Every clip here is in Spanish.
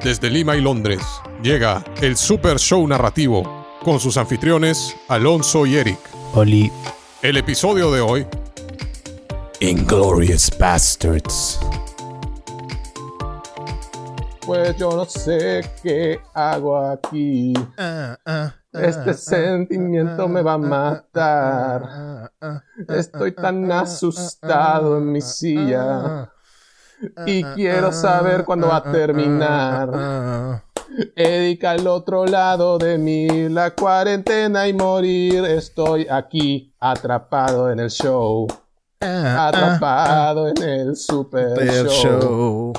Desde Lima y Londres, llega el Super Show Narrativo, con sus anfitriones Alonso y Eric. Oli. El episodio de hoy: Inglourious Bastards. Pues yo no sé qué hago aquí. Este sentimiento me va a matar. Estoy tan asustado en mi silla. Y quiero saber cuándo va a terminar. Eric al otro lado de mí, la cuarentena y morir. Estoy aquí, atrapado en el show. Atrapado en el super show.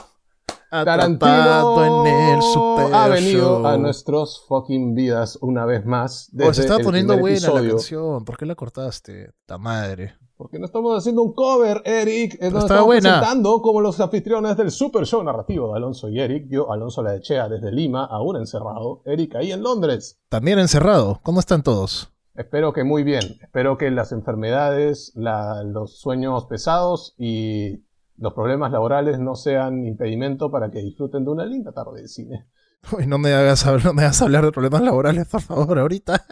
Atrapado en el super ha venido show. a nuestros fucking vidas una vez más. Se estaba el poniendo primer buena la episodio. canción. ¿Por qué la cortaste? Ta madre. Porque no estamos haciendo un cover, Eric. Nos estaba estamos buena. presentando como los anfitriones del Super Show Narrativo de Alonso y Eric. Yo, Alonso Laechea, desde Lima, aún encerrado. Eric ahí en Londres. También encerrado. ¿Cómo están todos? Espero que muy bien. Espero que las enfermedades, los sueños pesados y los problemas laborales no sean impedimento para que disfruten de una linda tarde de cine. Uy, no me hagas hablar de problemas laborales, por favor, ahorita.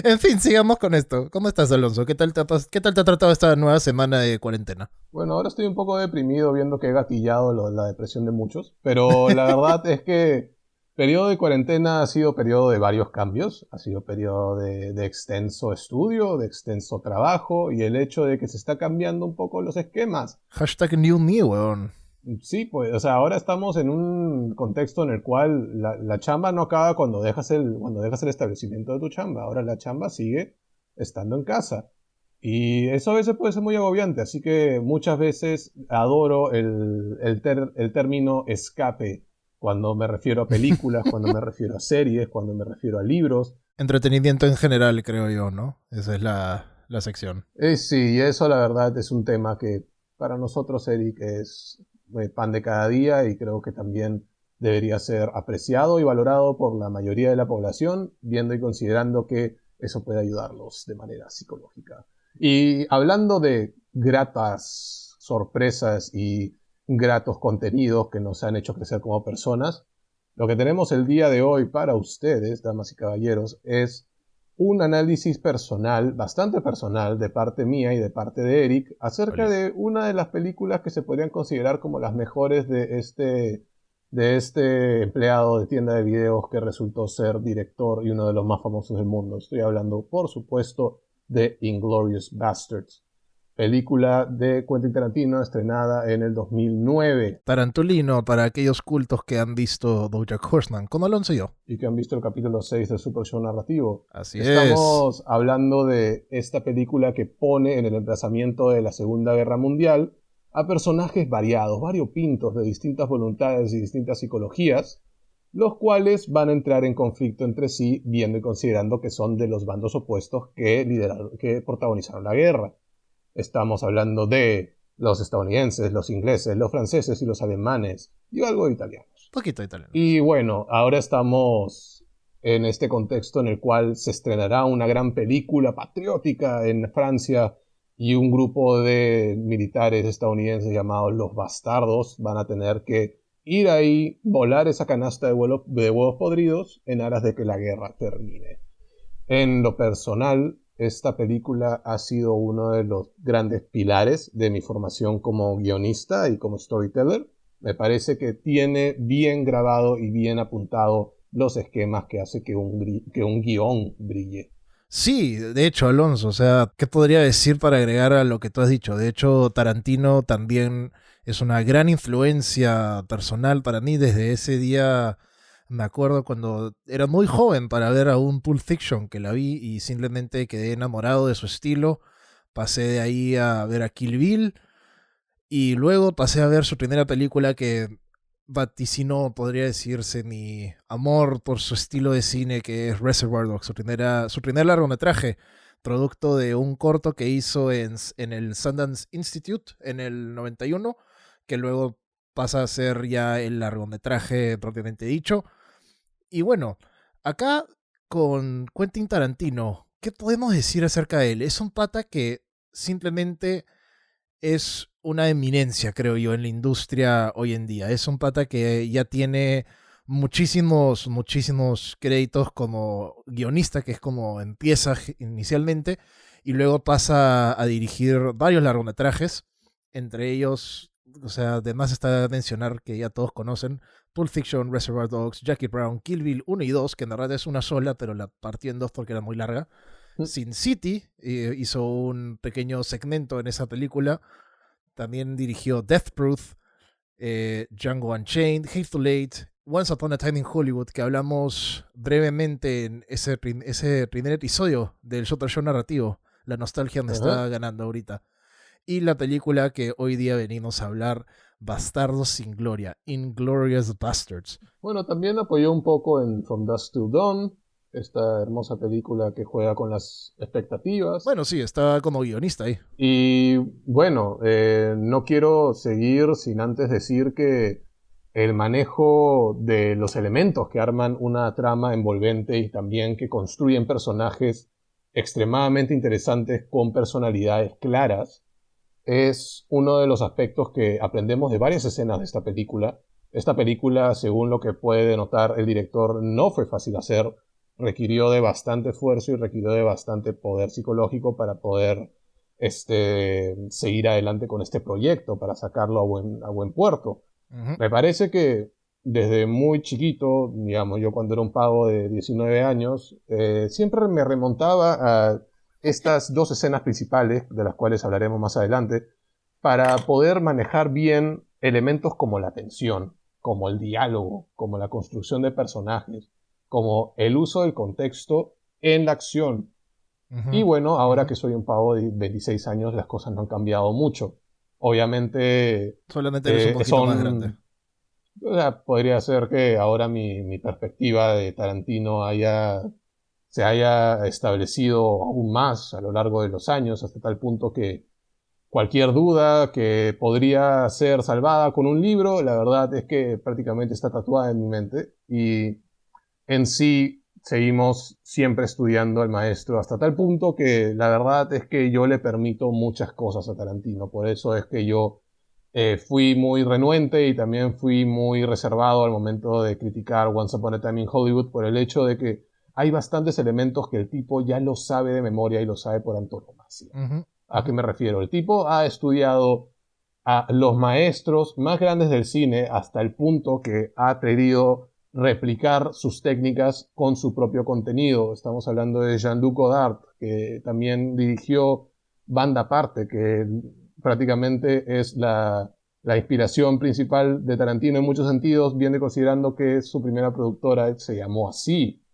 En fin, sigamos con esto. ¿Cómo estás, Alonso? ¿Qué tal te ha tratado esta nueva semana de cuarentena? Bueno, ahora estoy un poco deprimido viendo que he gatillado la depresión de muchos, pero la verdad es que periodo de cuarentena ha sido periodo de varios cambios, ha sido periodo de extenso estudio, de extenso trabajo y el hecho de que se está cambiando un poco los esquemas. Hashtag New Me, weón. Sí, pues, o sea, ahora estamos en un contexto en el cual la chamba no acaba cuando dejas el establecimiento de tu chamba, ahora la chamba sigue estando en casa. Y eso a veces puede ser muy agobiante, así que muchas veces adoro el término escape cuando me refiero a películas, cuando me refiero a series, cuando me refiero a libros. Entretenimiento en general, creo yo, ¿no? Esa es la sección. Sí, eso la verdad es un tema que para nosotros, Eric, es pan de cada día y creo que también debería ser apreciado y valorado por la mayoría de la población, viendo y considerando que eso puede ayudarlos de manera psicológica. Y hablando de gratas sorpresas y gratos contenidos que nos han hecho crecer como personas, lo que tenemos el día de hoy para ustedes, damas y caballeros, es un análisis personal, bastante personal, de parte mía y de parte de Eric, acerca de una de las películas que se podrían considerar como las mejores de este empleado de tienda de videos que resultó ser director y uno de los más famosos del mundo. Estoy hablando, por supuesto, de Inglourious Bastards, película de Quentin Tarantino estrenada en el 2009. Tarantulino para aquellos cultos que han visto BoJack Horseman, como Alonso y yo. Y que han visto el capítulo 6 del Super Show Narrativo. Así Estamos hablando de esta película que pone en el emplazamiento de la Segunda Guerra Mundial a personajes variados, variopintos, de distintas voluntades y distintas psicologías, los cuales van a entrar en conflicto entre sí, viendo y considerando que son de los bandos opuestos que protagonizaron la guerra. Estamos hablando de los estadounidenses, los ingleses, los franceses y los alemanes, y algo de italianos. Poquito italiano. Y bueno, ahora estamos en este contexto en el cual se estrenará una gran película patriótica en Francia y un grupo de militares estadounidenses llamados los Bastardos van a tener que ir ahí, volar esa canasta de huevos podridos en aras de que la guerra termine. En lo personal, esta película ha sido uno de los grandes pilares de mi formación como guionista y como storyteller. Me parece que tiene bien grabado y bien apuntado los esquemas que hace que un guión brille. Sí, de hecho, Alonso, o sea, ¿qué podría decir para agregar a lo que tú has dicho? De hecho, Tarantino también es una gran influencia personal para mí. Desde ese día me acuerdo cuando era muy joven para ver a un Pulp Fiction que la vi y simplemente quedé enamorado de su estilo. Pasé de ahí a ver a Kill Bill y luego pasé a ver su primera película que vaticinó, podría decirse, mi amor por su estilo de cine, que es Reservoir Dogs, su primer largometraje, producto de un corto que hizo en el Sundance Institute en el 91, que luego pasa a ser ya el largometraje propiamente dicho. Y bueno, acá con Quentin Tarantino, ¿qué podemos decir acerca de él? Es un pata que simplemente es una eminencia, creo yo, en la industria hoy en día. Es un pata que ya tiene muchísimos créditos como guionista, que es como empieza inicialmente, y luego pasa a dirigir varios largometrajes, entre ellos, o sea, además está de mencionar que ya todos conocen Pulp Fiction, Reservoir Dogs, Jackie Brown, Kill Bill 1 y 2, que en verdad es una sola, pero la partió en dos porque era muy larga. Sin City hizo un pequeño segmento en esa película. También dirigió Death Proof, Django Unchained, Hateful Eight, Once Upon a Time in Hollywood, que hablamos brevemente en ese primer episodio del Super Show narrativo. La nostalgia me está ganando ahorita. Y la película que hoy día venimos a hablar, Bastardos sin Gloria, Inglourious Bastards. Bueno, también apoyó un poco en From Dusk Till Dawn, esta hermosa película que juega con las expectativas. Bueno, sí, está como guionista ahí. Y bueno, no quiero seguir sin antes decir que el manejo de los elementos que arman una trama envolvente y también que construyen personajes extremadamente interesantes con personalidades claras es uno de los aspectos que aprendemos de varias escenas de esta película. Esta película, según lo que puede denotar el director, no fue fácil hacer. Requirió de bastante esfuerzo y requirió de bastante poder psicológico para poder seguir adelante con este proyecto, para sacarlo a buen puerto. Me parece que desde muy chiquito, digamos, yo cuando era un pavo de 19 años, siempre me remontaba a estas dos escenas principales, de las cuales hablaremos más adelante, para poder manejar bien elementos como la tensión, como el diálogo, como la construcción de personajes, como el uso del contexto en la acción. Y bueno, ahora que soy un pavo de 26 años, las cosas no han cambiado mucho. Obviamente solamente eres un poquito más grande. O sea, podría ser que ahora mi perspectiva de Tarantino se haya establecido aún más a lo largo de los años, hasta tal punto que cualquier duda que podría ser salvada con un libro, la verdad es que prácticamente está tatuada en mi mente. Y en sí seguimos siempre estudiando al maestro, hasta tal punto que la verdad es que yo le permito muchas cosas a Tarantino. Por eso es que yo fui muy renuente y también fui muy reservado al momento de criticar Once Upon a Time in Hollywood, por el hecho de que hay bastantes elementos que el tipo ya lo sabe de memoria y lo sabe por antonomasia. ¿A qué me refiero? El tipo ha estudiado a los maestros más grandes del cine hasta el punto que ha querido replicar sus técnicas con su propio contenido. Estamos hablando de Jean-Luc Godard, que también dirigió Banda Aparte, que prácticamente es la inspiración principal de Tarantino en muchos sentidos, viene considerando que su primera productora se llamó así.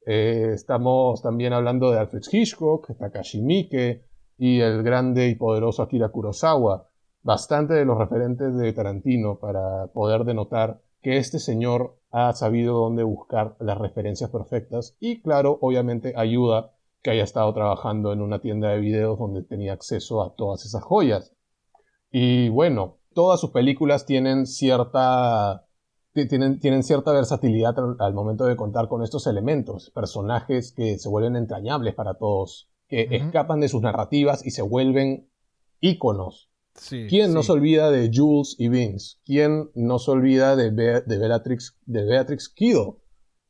Estamos también hablando de Alfred Hitchcock, Takashi Miike y el grande y poderoso Akira Kurosawa. Bastante de los referentes de Tarantino para poder denotar que este señor ha sabido dónde buscar las referencias perfectas y claro, obviamente ayuda que haya estado trabajando en una tienda de videos donde tenía acceso a todas esas joyas. Y bueno, todas sus películas tienen cierta versatilidad al momento de contar con estos elementos, personajes que se vuelven entrañables para todos, que escapan de sus narrativas y se vuelven íconos. Sí, ¿Quién no se olvida de Jules y Vince? ¿Quién no se olvida de Beatrix Kido?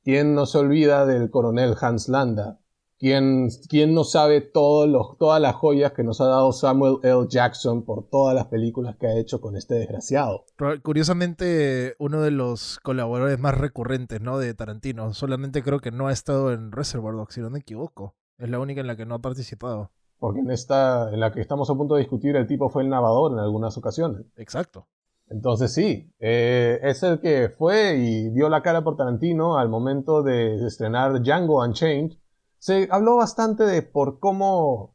¿Quién no se olvida del coronel Hans Landa? ¿Quién no sabe todas las joyas que nos ha dado Samuel L. Jackson por todas las películas que ha hecho con este desgraciado? Curiosamente, uno de los colaboradores más recurrentes, ¿no?, de Tarantino. Solamente creo que no ha estado en Reservoir Dogs, si no me equivoco. Es la única en la que no ha participado. Porque en la que estamos a punto de discutir, el tipo fue el narrador en algunas ocasiones. Exacto. Entonces sí, es el que fue y dio la cara por Tarantino al momento de estrenar Django Unchained. Se habló bastante de por cómo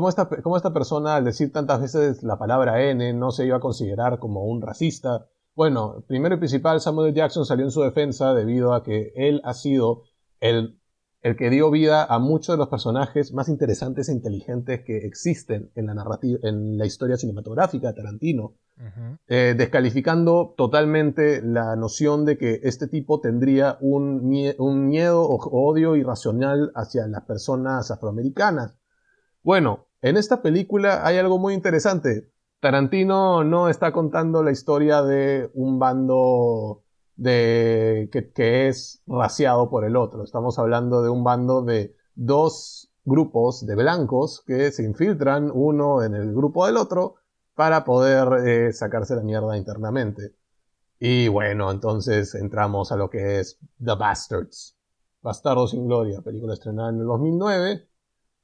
esta persona, al decir tantas veces la palabra N, no se iba a considerar como un racista. Bueno, primero y principal, Samuel L. Jackson salió en su defensa debido a que él ha sido el que dio vida a muchos de los personajes más interesantes e inteligentes que existen en la narrativa, en la historia cinematográfica de Tarantino, descalificando totalmente la noción de que este tipo tendría un miedo o odio irracional hacia las personas afroamericanas. Bueno, en esta película hay algo muy interesante. Tarantino no está contando la historia de un bando que es raciado por el otro. Estamos hablando de un bando de dos grupos de blancos que se infiltran uno en el grupo del otro para poder sacarse la mierda internamente. Y bueno, entonces entramos a lo que es The Bastards. Bastardos sin Gloria, película estrenada en el 2009,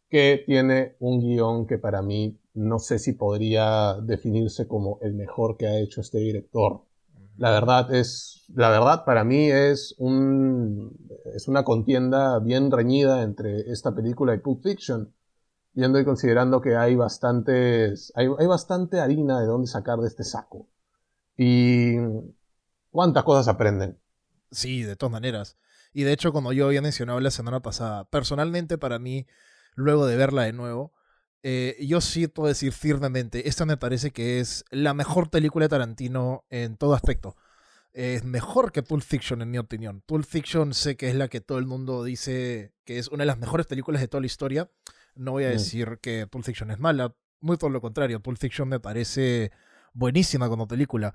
que tiene un guión que para mí no sé si podría definirse como el mejor que ha hecho este director. La verdad para mí es una contienda bien reñida entre esta película y Pulp Fiction, viendo y considerando que hay bastante harina de dónde sacar de este saco. Y cuántas cosas aprenden. Sí, de todas maneras. Y de hecho, como yo había mencionado la semana pasada, personalmente para mí, luego de verla de nuevo, yo sí puedo decir firmemente, esta me parece que es la mejor película de Tarantino en todo aspecto. Es mejor que Pulp Fiction, en mi opinión. Pulp Fiction sé que es la que todo el mundo dice que es una de las mejores películas de toda la historia. No voy a decir que Pulp Fiction es mala, muy por lo contrario. Pulp Fiction me parece buenísima como película.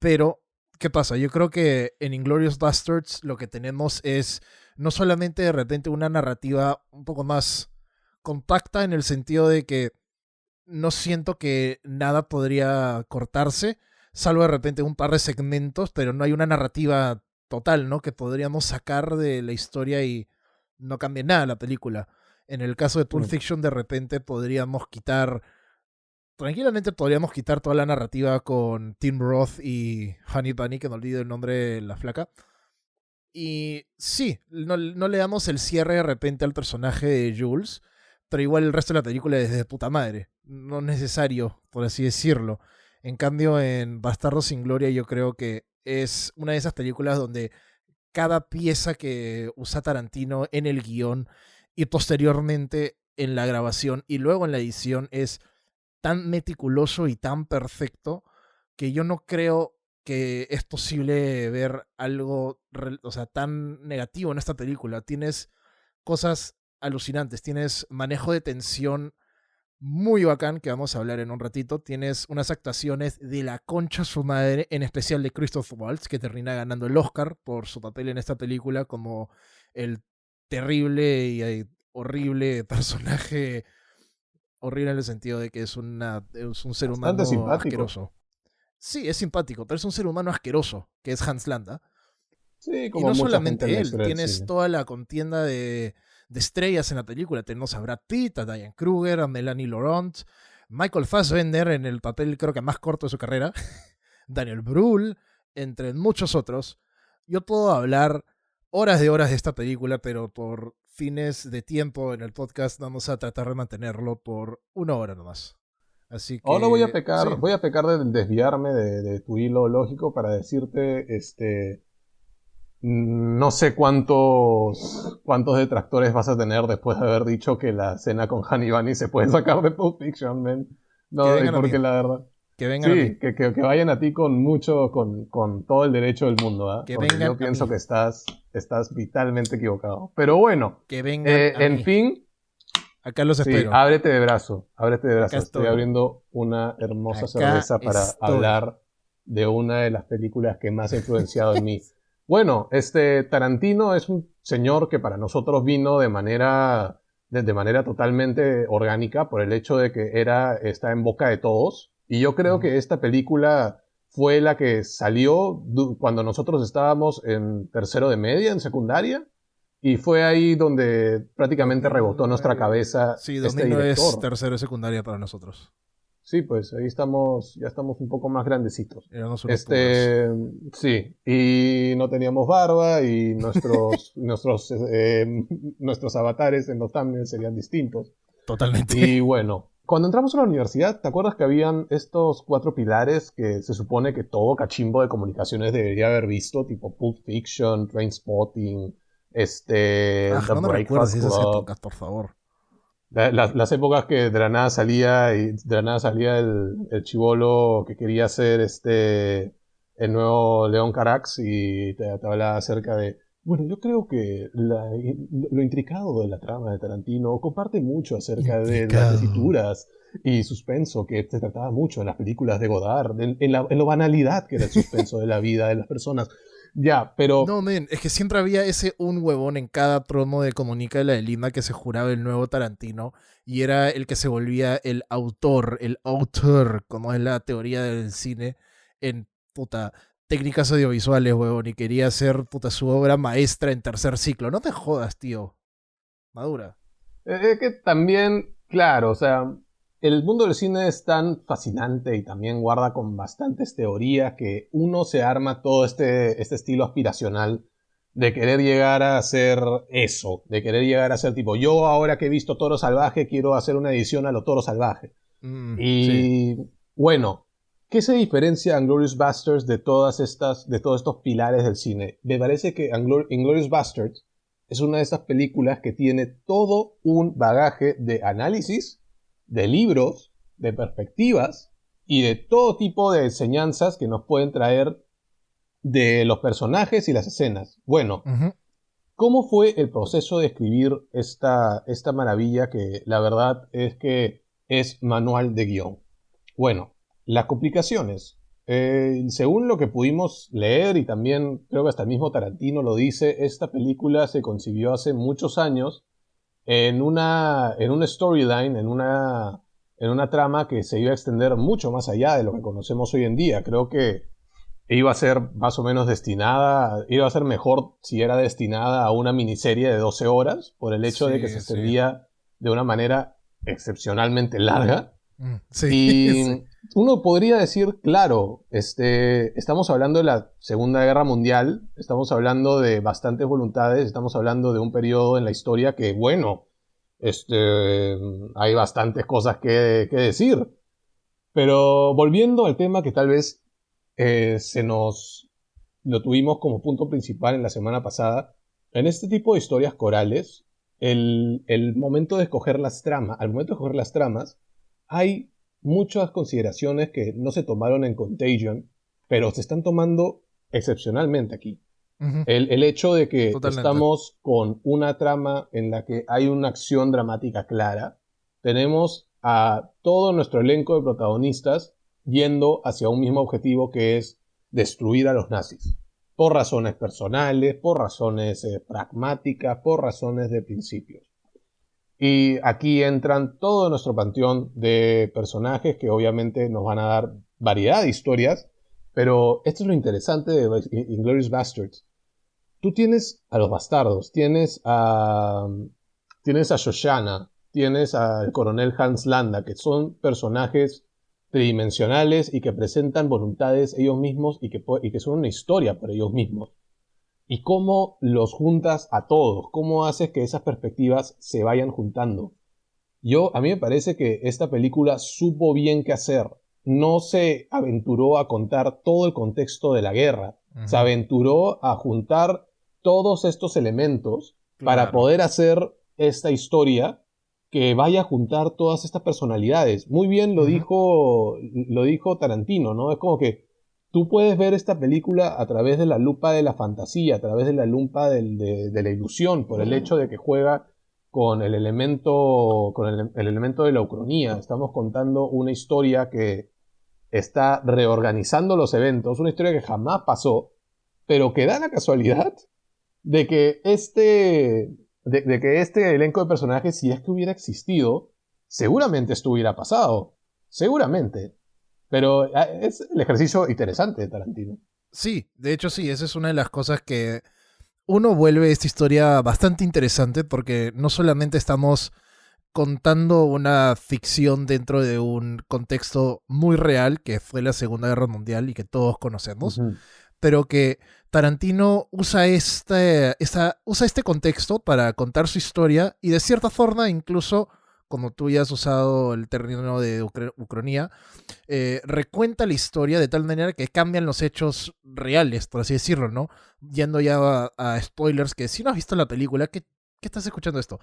Pero, ¿qué pasa? Yo creo que en Inglourious Basterds lo que tenemos es no solamente de repente una narrativa un poco más compacta en el sentido de que no siento que nada podría cortarse, salvo de repente un par de segmentos, pero no hay una narrativa total, ¿no? Que podríamos sacar de la historia y no cambie nada la película. En el caso de Pulp Fiction, de repente tranquilamente podríamos quitar toda la narrativa con Tim Roth y Honey Bunny, que no olvido el nombre de la flaca. Y sí, no le damos el cierre de repente al personaje de Jules, pero igual el resto de la película es de puta madre. No es necesario, por así decirlo. En cambio, en Bastardos sin Gloria yo creo que es una de esas películas donde cada pieza que usa Tarantino en el guión y posteriormente en la grabación y luego en la edición es tan meticuloso y tan perfecto que yo no creo que es posible ver algo, o sea, tan negativo en esta película. Tienes cosas alucinantes, tienes manejo de tensión muy bacán, que vamos a hablar en un ratito. Tienes unas actuaciones de la concha su madre, en especial de Christoph Waltz, que termina ganando el Oscar por su papel en esta película como el terrible y horrible personaje. Horrible en el sentido de que es un ser Bastante humano simpático. asqueroso. Sí, es simpático, pero es un ser humano asqueroso, que es Hans Landa. Sí, como Y no mucha solamente gente en la él, historia del tienes cine. toda la contienda de estrellas en la película. Tenemos a Brad Pitt, a Diane Kruger, a Melanie Laurent, Michael Fassbender en el papel creo que más corto de su carrera, Daniel Brühl, entre muchos otros. Yo puedo hablar horas de esta película, pero por fines de tiempo en el podcast vamos a tratar de mantenerlo por 1 hora nomás. Así Ahora voy a que sí. pecar de desviarme de tu hilo lógico para decirte, no sé cuántos detractores vas a tener después de haber dicho que la cena con Honey Bunny se puede sacar de Pulp Fiction, man. Que No, vengan a porque mí. la verdad. Que vengan a Sí, mí. que vayan a ti con todo el derecho del mundo, ¿ah? Que Porque vengan yo a pienso mí. que estás vitalmente equivocado. Pero bueno, Que vengan a en mí. fin, Acá los sí, espero. ábrete de brazo, ábrete de Acá brazo. Estoy estoy. abriendo una hermosa Acá cerveza para estoy. hablar de una de las películas que más ha influenciado en mí. Bueno, Tarantino es un señor que para nosotros vino de manera totalmente orgánica por el hecho de que está en boca de todos. Y yo creo que esta película fue la que salió cuando nosotros estábamos en tercero de media, en secundaria. Y fue ahí donde prácticamente rebotó en nuestra cabeza Sí, este 2009 es director. tercero de secundaria para nosotros. Sí, pues ahí ya estamos un poco más grandecitos. Éramos unos pumas. Sí, y no teníamos barba y nuestros avatares en los thumbnails serían distintos. Totalmente. Y bueno, cuando entramos a la universidad, ¿te acuerdas que habían estos 4 pilares que se supone que todo cachimbo de comunicaciones debería haber visto? Tipo Pulp Fiction, Trainspotting, The No me recuerdes Breakfast esas Club. épocas, por favor. Las épocas que de la nada salía y de la nada salía el chibolo que quería ser el nuevo León Carax y te hablaba acerca de, bueno, yo creo que lo intricado de la trama de Tarantino comparte mucho acerca de las tesituras y suspenso que se trataba mucho en las películas de Godard, en la banalidad que era el suspenso de la vida de las personas. Ya, pero No, men, es que siempre había ese un huevón en cada trono de Comunica de la de Lima que se juraba el nuevo Tarantino y era el que se volvía el autor, como es la teoría del cine, en puta técnicas audiovisuales, huevón, y quería hacer puta su obra maestra en tercer ciclo. No te jodas, tío. Madura. es que también, claro, o sea, el mundo del cine es tan fascinante y también guarda con bastantes teorías que uno se arma todo este estilo aspiracional de querer llegar a hacer eso, de querer llegar a ser tipo, yo ahora que he visto Toro Salvaje quiero hacer una edición a lo Toro Salvaje. Sí. Y bueno, ¿qué se diferencia a Inglourious Basterds de de todos estos pilares del cine? Me parece que Inglourious Basterds es una de esas películas que tiene todo un bagaje de análisis, de libros, de perspectivas y de todo tipo de enseñanzas que nos pueden traer de los personajes y las escenas. Bueno, Ujú. ¿cómo fue el proceso de escribir esta maravilla que la verdad es que es manual de guión? Bueno, las complicaciones. Según lo que pudimos leer y también creo que hasta el mismo Tarantino lo dice, esta película se concibió hace muchos años en una storyline, en una trama que se iba a extender mucho más allá de lo que conocemos hoy en día. Creo que iba a ser más o menos destinada, iba a ser mejor si era destinada a una miniserie de 12 horas, por el hecho de que se Sí, sí. extendía de una manera excepcionalmente larga. Sí, sí. Y uno podría decir, claro, estamos hablando de la Segunda Guerra Mundial, estamos hablando de bastantes voluntades, estamos hablando de un periodo en la historia que, bueno, hay bastantes cosas que decir. Pero volviendo al tema que tal vez se nos lo tuvimos como punto principal en la semana pasada, en este tipo de historias corales, el momento de escoger las tramas, al momento de escoger las tramas, hay muchas consideraciones que no se tomaron en Contagion, pero se están tomando excepcionalmente aquí. Ujú. El hecho de que Totalmente. estamos con una trama en la que hay una acción dramática clara, tenemos a todo nuestro elenco de protagonistas yendo hacia un mismo objetivo que es destruir a los nazis. Por razones personales, por razones pragmáticas, por razones de principios. Y aquí entran todo nuestro panteón de personajes que obviamente nos van a dar variedad de historias, pero esto es lo interesante de Inglourious Basterds. Tú tienes a los bastardos, tienes a Shoshana, tienes al coronel Hans Landa, que son personajes tridimensionales y que presentan voluntades ellos mismos y que son una historia por ellos mismos. Y cómo los juntas a todos, cómo haces que esas perspectivas se vayan juntando. A mí me parece que esta película supo bien qué hacer. No se aventuró a contar todo el contexto de la guerra. Se Ujú. aventuró a juntar todos estos elementos para Claro. poder hacer esta historia que vaya a juntar todas estas personalidades. Muy bien Ujú. lo dijo Tarantino, ¿no? Es como que tú puedes ver esta película a través de la lupa de la fantasía, a través de la lupa de la ilusión, por el hecho de que juega con el elemento de la ucronía. Estamos contando una historia que está reorganizando los eventos, una historia que jamás pasó, pero que da la casualidad de que de que este elenco de personajes, si es que hubiera existido, seguramente esto hubiera pasado. Seguramente. Pero es el ejercicio interesante de Tarantino. Sí, de hecho sí, esa es una de las cosas que uno vuelve esta historia bastante interesante porque no solamente estamos contando una ficción dentro de un contexto muy real que fue la Segunda Guerra Mundial y que todos conocemos, Ujú. pero que Tarantino usa este contexto para contar su historia y de cierta forma incluso, como tú ya has usado el término de ucronía, recuenta la historia de tal manera que cambian los hechos reales, por así decirlo, ¿no? Yendo ya a spoilers, que si no has visto la película, ¿qué estás escuchando esto?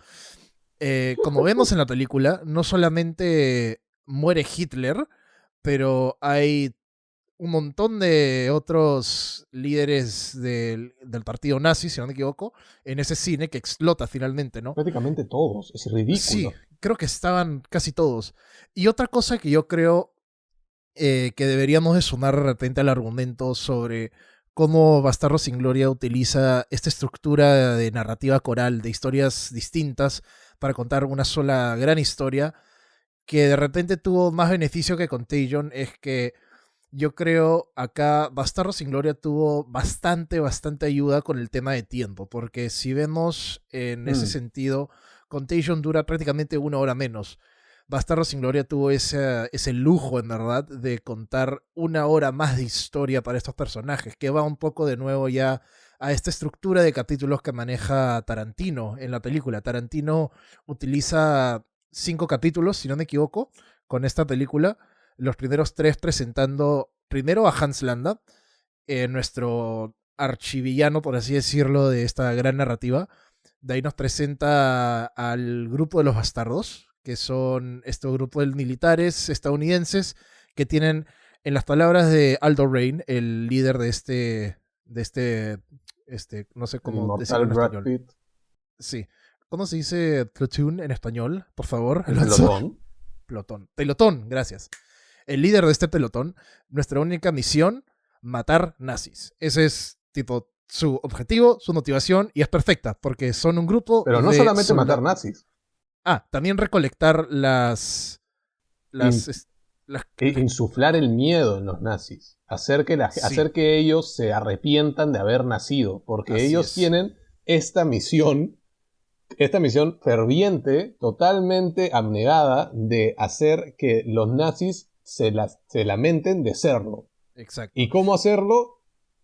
Como vemos en la película, no solamente muere Hitler, pero hay un montón de otros líderes del partido nazi, si no me equivoco, en ese cine que explota finalmente, ¿no? Prácticamente todos. Es Sí, ridículo. creo que estaban casi todos. Y otra cosa que yo creo que deberíamos de sumar de repente al argumento sobre cómo Bastardos sin Gloria utiliza esta estructura de narrativa coral, de historias distintas, para contar una sola gran historia, que de repente tuvo más beneficio que Contagion, es que yo creo acá Bastardos sin Gloria tuvo bastante ayuda con el tema de tiempo, porque si vemos en ese sentido, Contagion dura prácticamente 1 hora menos. Bastardos sin Gloria tuvo ese lujo, en verdad, de contar 1 hora más de historia para estos personajes, que va un poco de nuevo ya a esta estructura de capítulos que maneja Tarantino en la película. Tarantino utiliza 5 capítulos, si no me equivoco, con esta película. Los primeros 3 presentando primero a Hans Landa, nuestro archivillano, por así decirlo, de esta gran narrativa. De ahí nos presenta al grupo de los bastardos, que son este grupo de militares estadounidenses que tienen, en las palabras de Aldo Rain, el líder de este no sé cómo decirlo en Brad español. Pitt. Sí. ¿Cómo se dice platoon en español? Por favor. Pelotón, gracias. El líder de este pelotón, nuestra única misión, matar nazis. Ese es, tipo, su objetivo, su motivación, y es perfecta, porque son un grupo. Pero no solamente matar nazis. También recolectar insuflar el miedo en los nazis. Hacer que ellos se arrepientan de haber nacido. Porque Así ellos es. tienen esta misión ferviente, totalmente abnegada, de hacer que los nazis se lamenten de serlo. Exacto. ¿Y cómo hacerlo?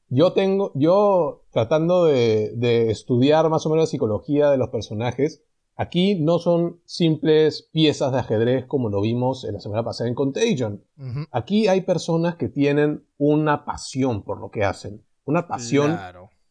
Yo tratando de estudiar más o menos la psicología de los personajes, aquí no son simples piezas de ajedrez como lo vimos en la semana pasada en Contagion. Uh-huh. Aquí hay personas que tienen una pasión por lo que hacen. Una pasión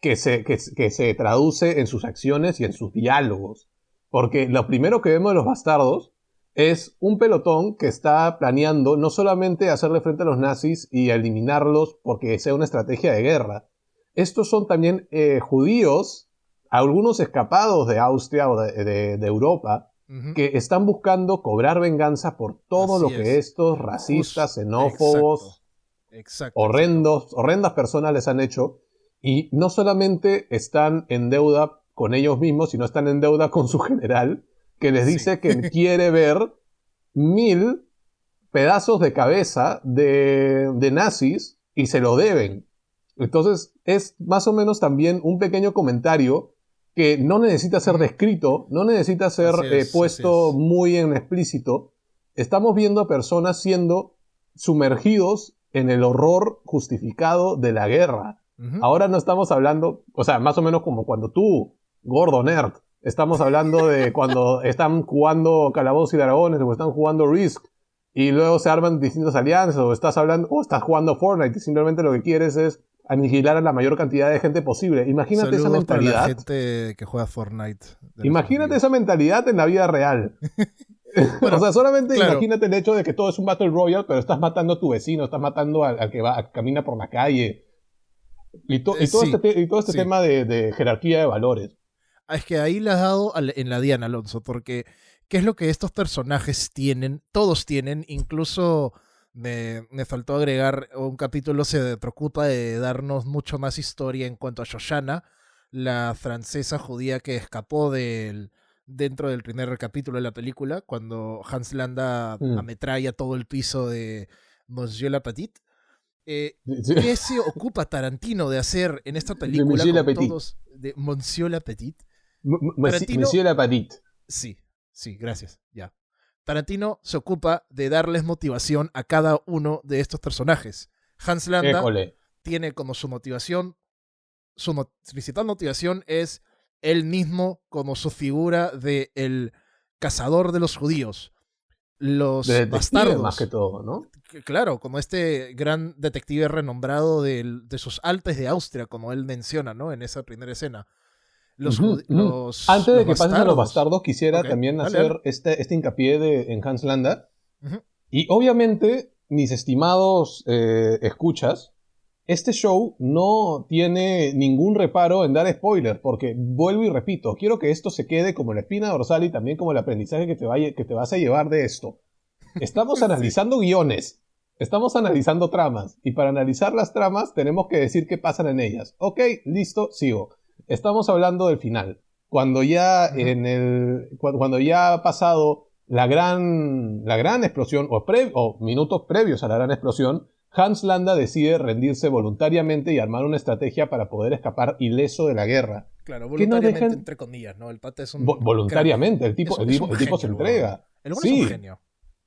que se traduce en sus acciones y en sus diálogos. Porque lo primero que vemos de los bastardos es un pelotón que está planeando no solamente hacerle frente a los nazis y eliminarlos porque sea una estrategia de guerra. Estos son también judíos, algunos escapados de Austria o de Europa, uh-huh, que están buscando cobrar venganza por todo lo que estos racistas, xenófobos, horrendas personas les han hecho. Y no solamente están en deuda con ellos mismos, sino están en deuda con su general, que les dice que quiere ver 1000 pedazos de cabeza de nazis y se lo deben. Entonces es más o menos también un pequeño comentario que no necesita ser descrito, no necesita ser puesto muy en explícito. Estamos viendo a personas siendo sumergidos en el horror justificado de la guerra. Uh-huh. Ahora no estamos hablando, o sea, más o menos como cuando tú, gordo nerd, estamos hablando de cuando están jugando Calabozos y Dragones o están jugando Risk y luego se arman distintas alianzas o estás jugando Fortnite y simplemente lo que quieres es aniquilar a la mayor cantidad de gente posible. Imagínate esa mentalidad. Para la gente que juega Fortnite. Imagínate esa mentalidad en la vida real. Bueno, o sea, solamente imagínate el hecho de que todo es un Battle Royale, pero estás matando a tu vecino, estás matando al que camina por la calle. Y todo este tema de jerarquía de valores. Es que ahí le has dado en la diana, Alonso, porque ¿qué es lo que estos personajes tienen? Todos tienen, incluso me faltó agregar, un capítulo se preocupa de darnos mucho más historia en cuanto a Shoshana, la francesa judía que escapó dentro del primer capítulo de la película, cuando Hans Landa ametralla todo el piso de Monsieur Lapetit. ¿Qué se ocupa Tarantino de hacer en esta película con todos de Monsieur Lapetit? Monsieur Lapetit. Sí, gracias. Ya. Tarantino se ocupa de darles motivación a cada uno de estos personajes. Hans Landa tiene como su motivación, su principal motivación es él mismo como su figura de el cazador de los judíos. Los bastardos. Más que todo, ¿no? Claro, como este gran detective renombrado de sus Alpes de Austria, como él menciona, ¿no? En esa primera escena. Antes de que pases a los bastardos, quisiera también hacer este hincapié en Hans Landa. Uh-huh. Y obviamente, mis estimados escuchas, este show no tiene ningún reparo en dar spoilers, porque vuelvo y repito, quiero que esto se quede como la espina dorsal y también como el aprendizaje que te vas a llevar de esto. Estamos analizando guiones. Estamos analizando tramas y para analizar las tramas tenemos que decir qué pasan en ellas. Ok, listo, sigo. Estamos hablando del final. Cuando ya cuando ya ha pasado la gran explosión o minutos previos a la gran explosión, Hans Landa decide rendirse voluntariamente y armar una estrategia para poder escapar ileso de la guerra. Claro, Que no voluntariamente dejen entre comillas, ¿no? El pata es un voluntariamente, el crack. tipo, Es un el tipo genio, se el huevón. entrega. El huevón es un Sí, genio.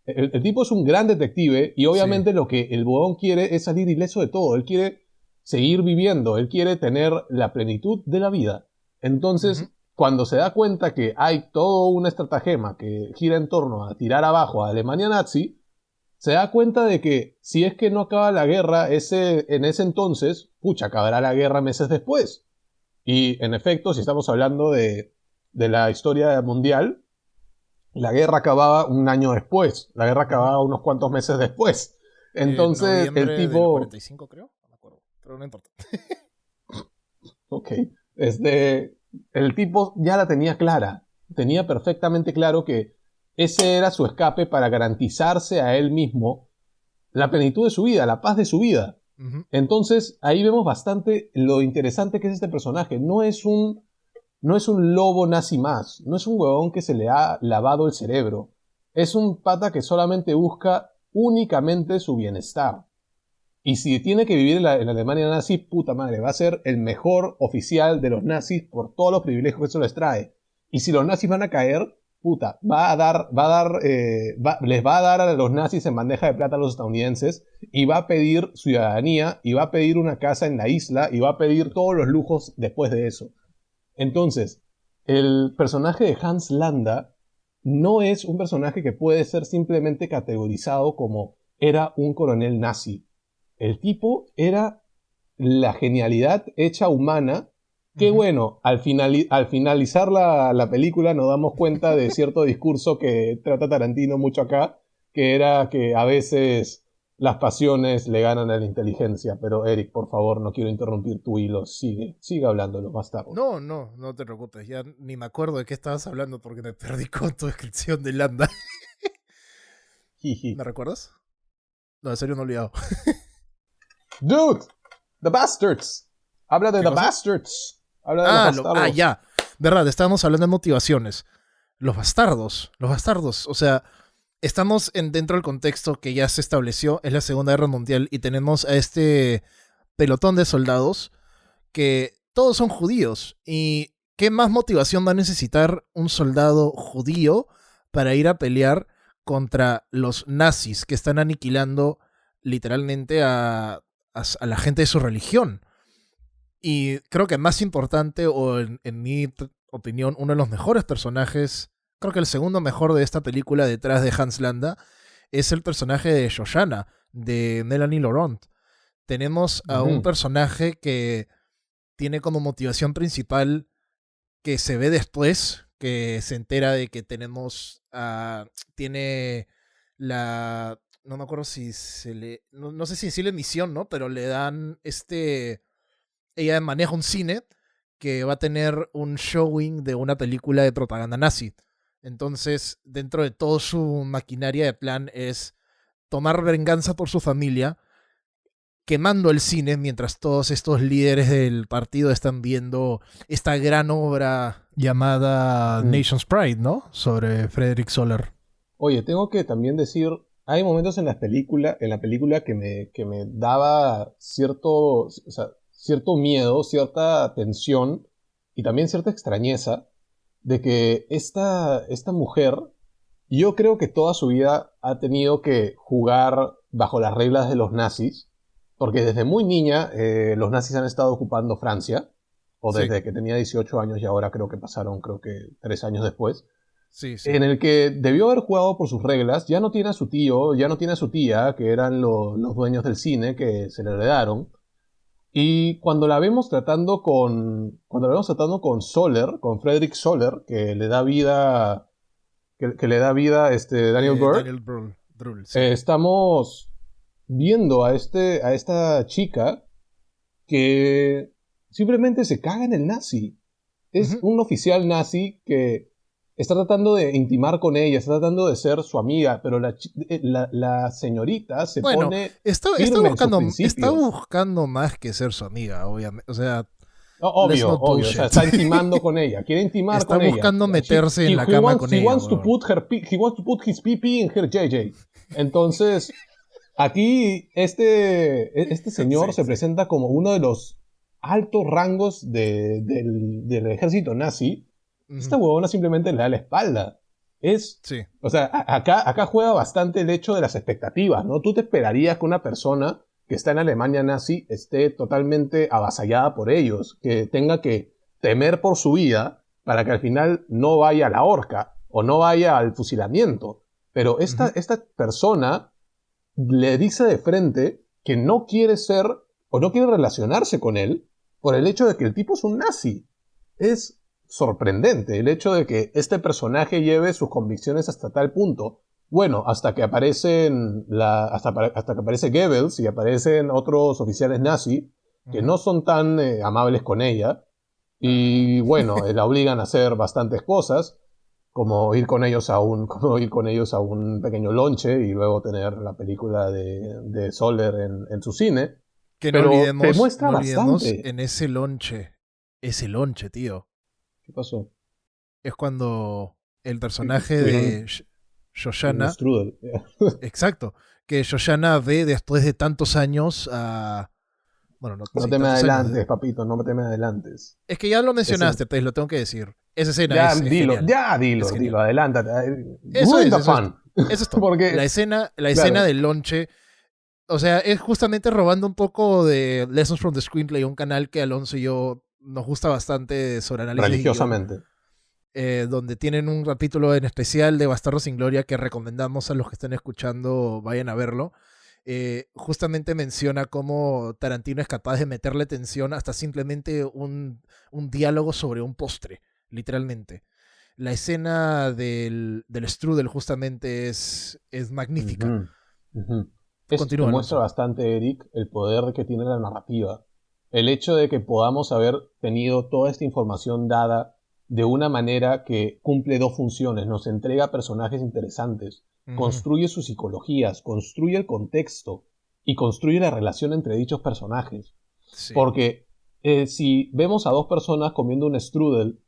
el tipo es un gran detective y obviamente Sí. lo que el huevón quiere es salir ileso de todo. Él quiere seguir viviendo, él quiere tener la plenitud de la vida. Entonces, cuando se da cuenta que hay todo un estratagema que gira en torno a tirar abajo a Alemania nazi, se da cuenta de que si es que no acaba la guerra en ese entonces, pucha, acabará la guerra meses después. Y en efecto, si estamos hablando de la historia mundial, la guerra acababa un año después, la guerra acababa unos cuantos meses después. En Entonces el noviembre del tipo, 45, creo. No me acuerdo. Pero no importa. ok, el tipo ya la tenía clara, tenía perfectamente claro que ese era su escape para garantizarse a él mismo la plenitud de su vida, la paz de su vida. Entonces ahí vemos bastante lo interesante que es este personaje. No es un lobo nazi más, no es un huevón que se le ha lavado el cerebro. Es un pata que solamente busca únicamente su bienestar. Y si tiene que vivir en la Alemania nazi, puta madre, va a ser el mejor oficial de los nazis por todos los privilegios que eso les trae. Y si los nazis van a caer, puta, les va a dar a los nazis en bandeja de plata a los estadounidenses y va a pedir ciudadanía y va a pedir una casa en la isla y va a pedir todos los lujos después de eso. Entonces, el personaje de Hans Landa no es un personaje que puede ser simplemente categorizado como era un coronel nazi. El tipo era la genialidad hecha humana que bueno, al finalizar la película nos damos cuenta de cierto discurso que trata Tarantino mucho acá, que era que a veces las pasiones le ganan a la inteligencia. Pero Eric, por favor, no quiero interrumpir tu hilo. Sigue hablando de los bastardos. No te preocupes. Ya ni me acuerdo de qué estabas hablando porque me perdí con tu descripción de Landa. Jiji. ¿Me recuerdas? No, en serio no he olvidado. Dude, The Bastards. Habla de ¿Qué The cosa? Bastards. Habla de los bastardos. Ya. Verdad, estábamos hablando de motivaciones. Los bastardos. O sea, estamos dentro del contexto que ya se estableció, es la Segunda Guerra Mundial, y tenemos a este pelotón de soldados que todos son judíos. ¿Y qué más motivación va a necesitar un soldado judío para ir a pelear contra los nazis que están aniquilando literalmente a la gente de su religión? Y creo que más importante, o en mi opinión, uno de los mejores personajes, creo que el segundo mejor de esta película detrás de Hans Landa, es el personaje de Shoshana, de Melanie Laurent. Tenemos a un personaje que tiene como motivación principal, que se ve después, que se entera de que tiene la... No me acuerdo si se le... No sé si decirle misión, ¿no? Pero le dan ella maneja un cine que va a tener un showing de una película de propaganda nazi. Entonces, dentro de toda su maquinaria de plan es tomar venganza por su familia, quemando el cine mientras todos estos líderes del partido están viendo esta gran obra llamada Nation's Pride, ¿no? Sobre Frederick Soler. Oye, tengo que también decir, hay momentos en la película que me daba cierto miedo, cierta tensión y también cierta extrañeza de que esta mujer, yo creo que toda su vida ha tenido que jugar bajo las reglas de los nazis, porque desde muy niña los nazis han estado ocupando Francia, o desde que tenía 18 años y ahora creo que pasaron, 3 años después. Sí. En el que debió haber jugado por sus reglas, ya no tiene a su tío, ya no tiene a su tía, que eran los dueños del cine, que se le heredaron. Y cuando la vemos tratando con Soler, con Frederick Soler, que le da vida, Daniel Brühl, Daniel Brühl, sí. estamos viendo a esta chica que simplemente se caga en el nazi. Es un oficial nazi que está tratando de intimar con ella, está tratando de ser su amiga, pero la señorita se pone está firme en sus principios. está buscando más que ser su amiga, obviamente. O sea, No, obvio, o sea, está intimando con ella, quiere intimar está con ella. Está buscando meterse en la cama con ella. He wants to put his pee in her JJ. Entonces, aquí este señor se presenta como uno de los altos rangos del ejército nazi. Esta huevona simplemente le da la espalda. O sea, acá juega bastante el hecho de las expectativas, ¿no? Tú te esperarías que una persona que está en Alemania nazi esté totalmente avasallada por ellos, que tenga que temer por su vida para que al final no vaya a la horca o no vaya al fusilamiento. Pero esta persona le dice de frente que no quiere ser o no quiere relacionarse con él por el hecho de que el tipo es un nazi. Es sorprendente el hecho de que este personaje lleve sus convicciones hasta tal punto. Bueno, hasta que aparecen hasta que aparece Goebbels y aparecen otros oficiales nazi que no son tan amables con ella y bueno, la obligan a hacer bastantes cosas, como ir con ellos a un pequeño lonche y luego tener la película de Soler en su cine. Que pero no olvidemos, te muestra bastante. En ese lonche, tío. ¿Qué pasó? Es cuando el personaje de Shoshana. Exacto. Que Shoshana ve después de tantos años a. Bueno, no te me adelantes, papito, no te me adelantes. Es que ya lo mencionaste, te lo tengo que decir. Esa escena es dilo, adelántate. Eso es todo. Porque, la escena del lonche, o sea, es justamente robando un poco de Lessons from the Screenplay, un canal que Alonso y yo nos gusta bastante sobre análisis religiosamente. Donde tienen un capítulo en especial de Bastardos sin Gloria que recomendamos a los que estén escuchando vayan a verlo. Justamente menciona cómo Tarantino es capaz de meterle tensión hasta simplemente un diálogo sobre un postre, literalmente. La escena del strudel justamente es magnífica. Continúa, muestra bastante, Eric, el poder que tiene la narrativa. El hecho de que podamos haber tenido toda esta información dada de una manera que cumple dos funciones, nos entrega personajes interesantes, construye sus psicologías, construye el contexto y construye la relación entre dichos personajes. Sí. Porque si vemos a dos personas comiendo un strudel,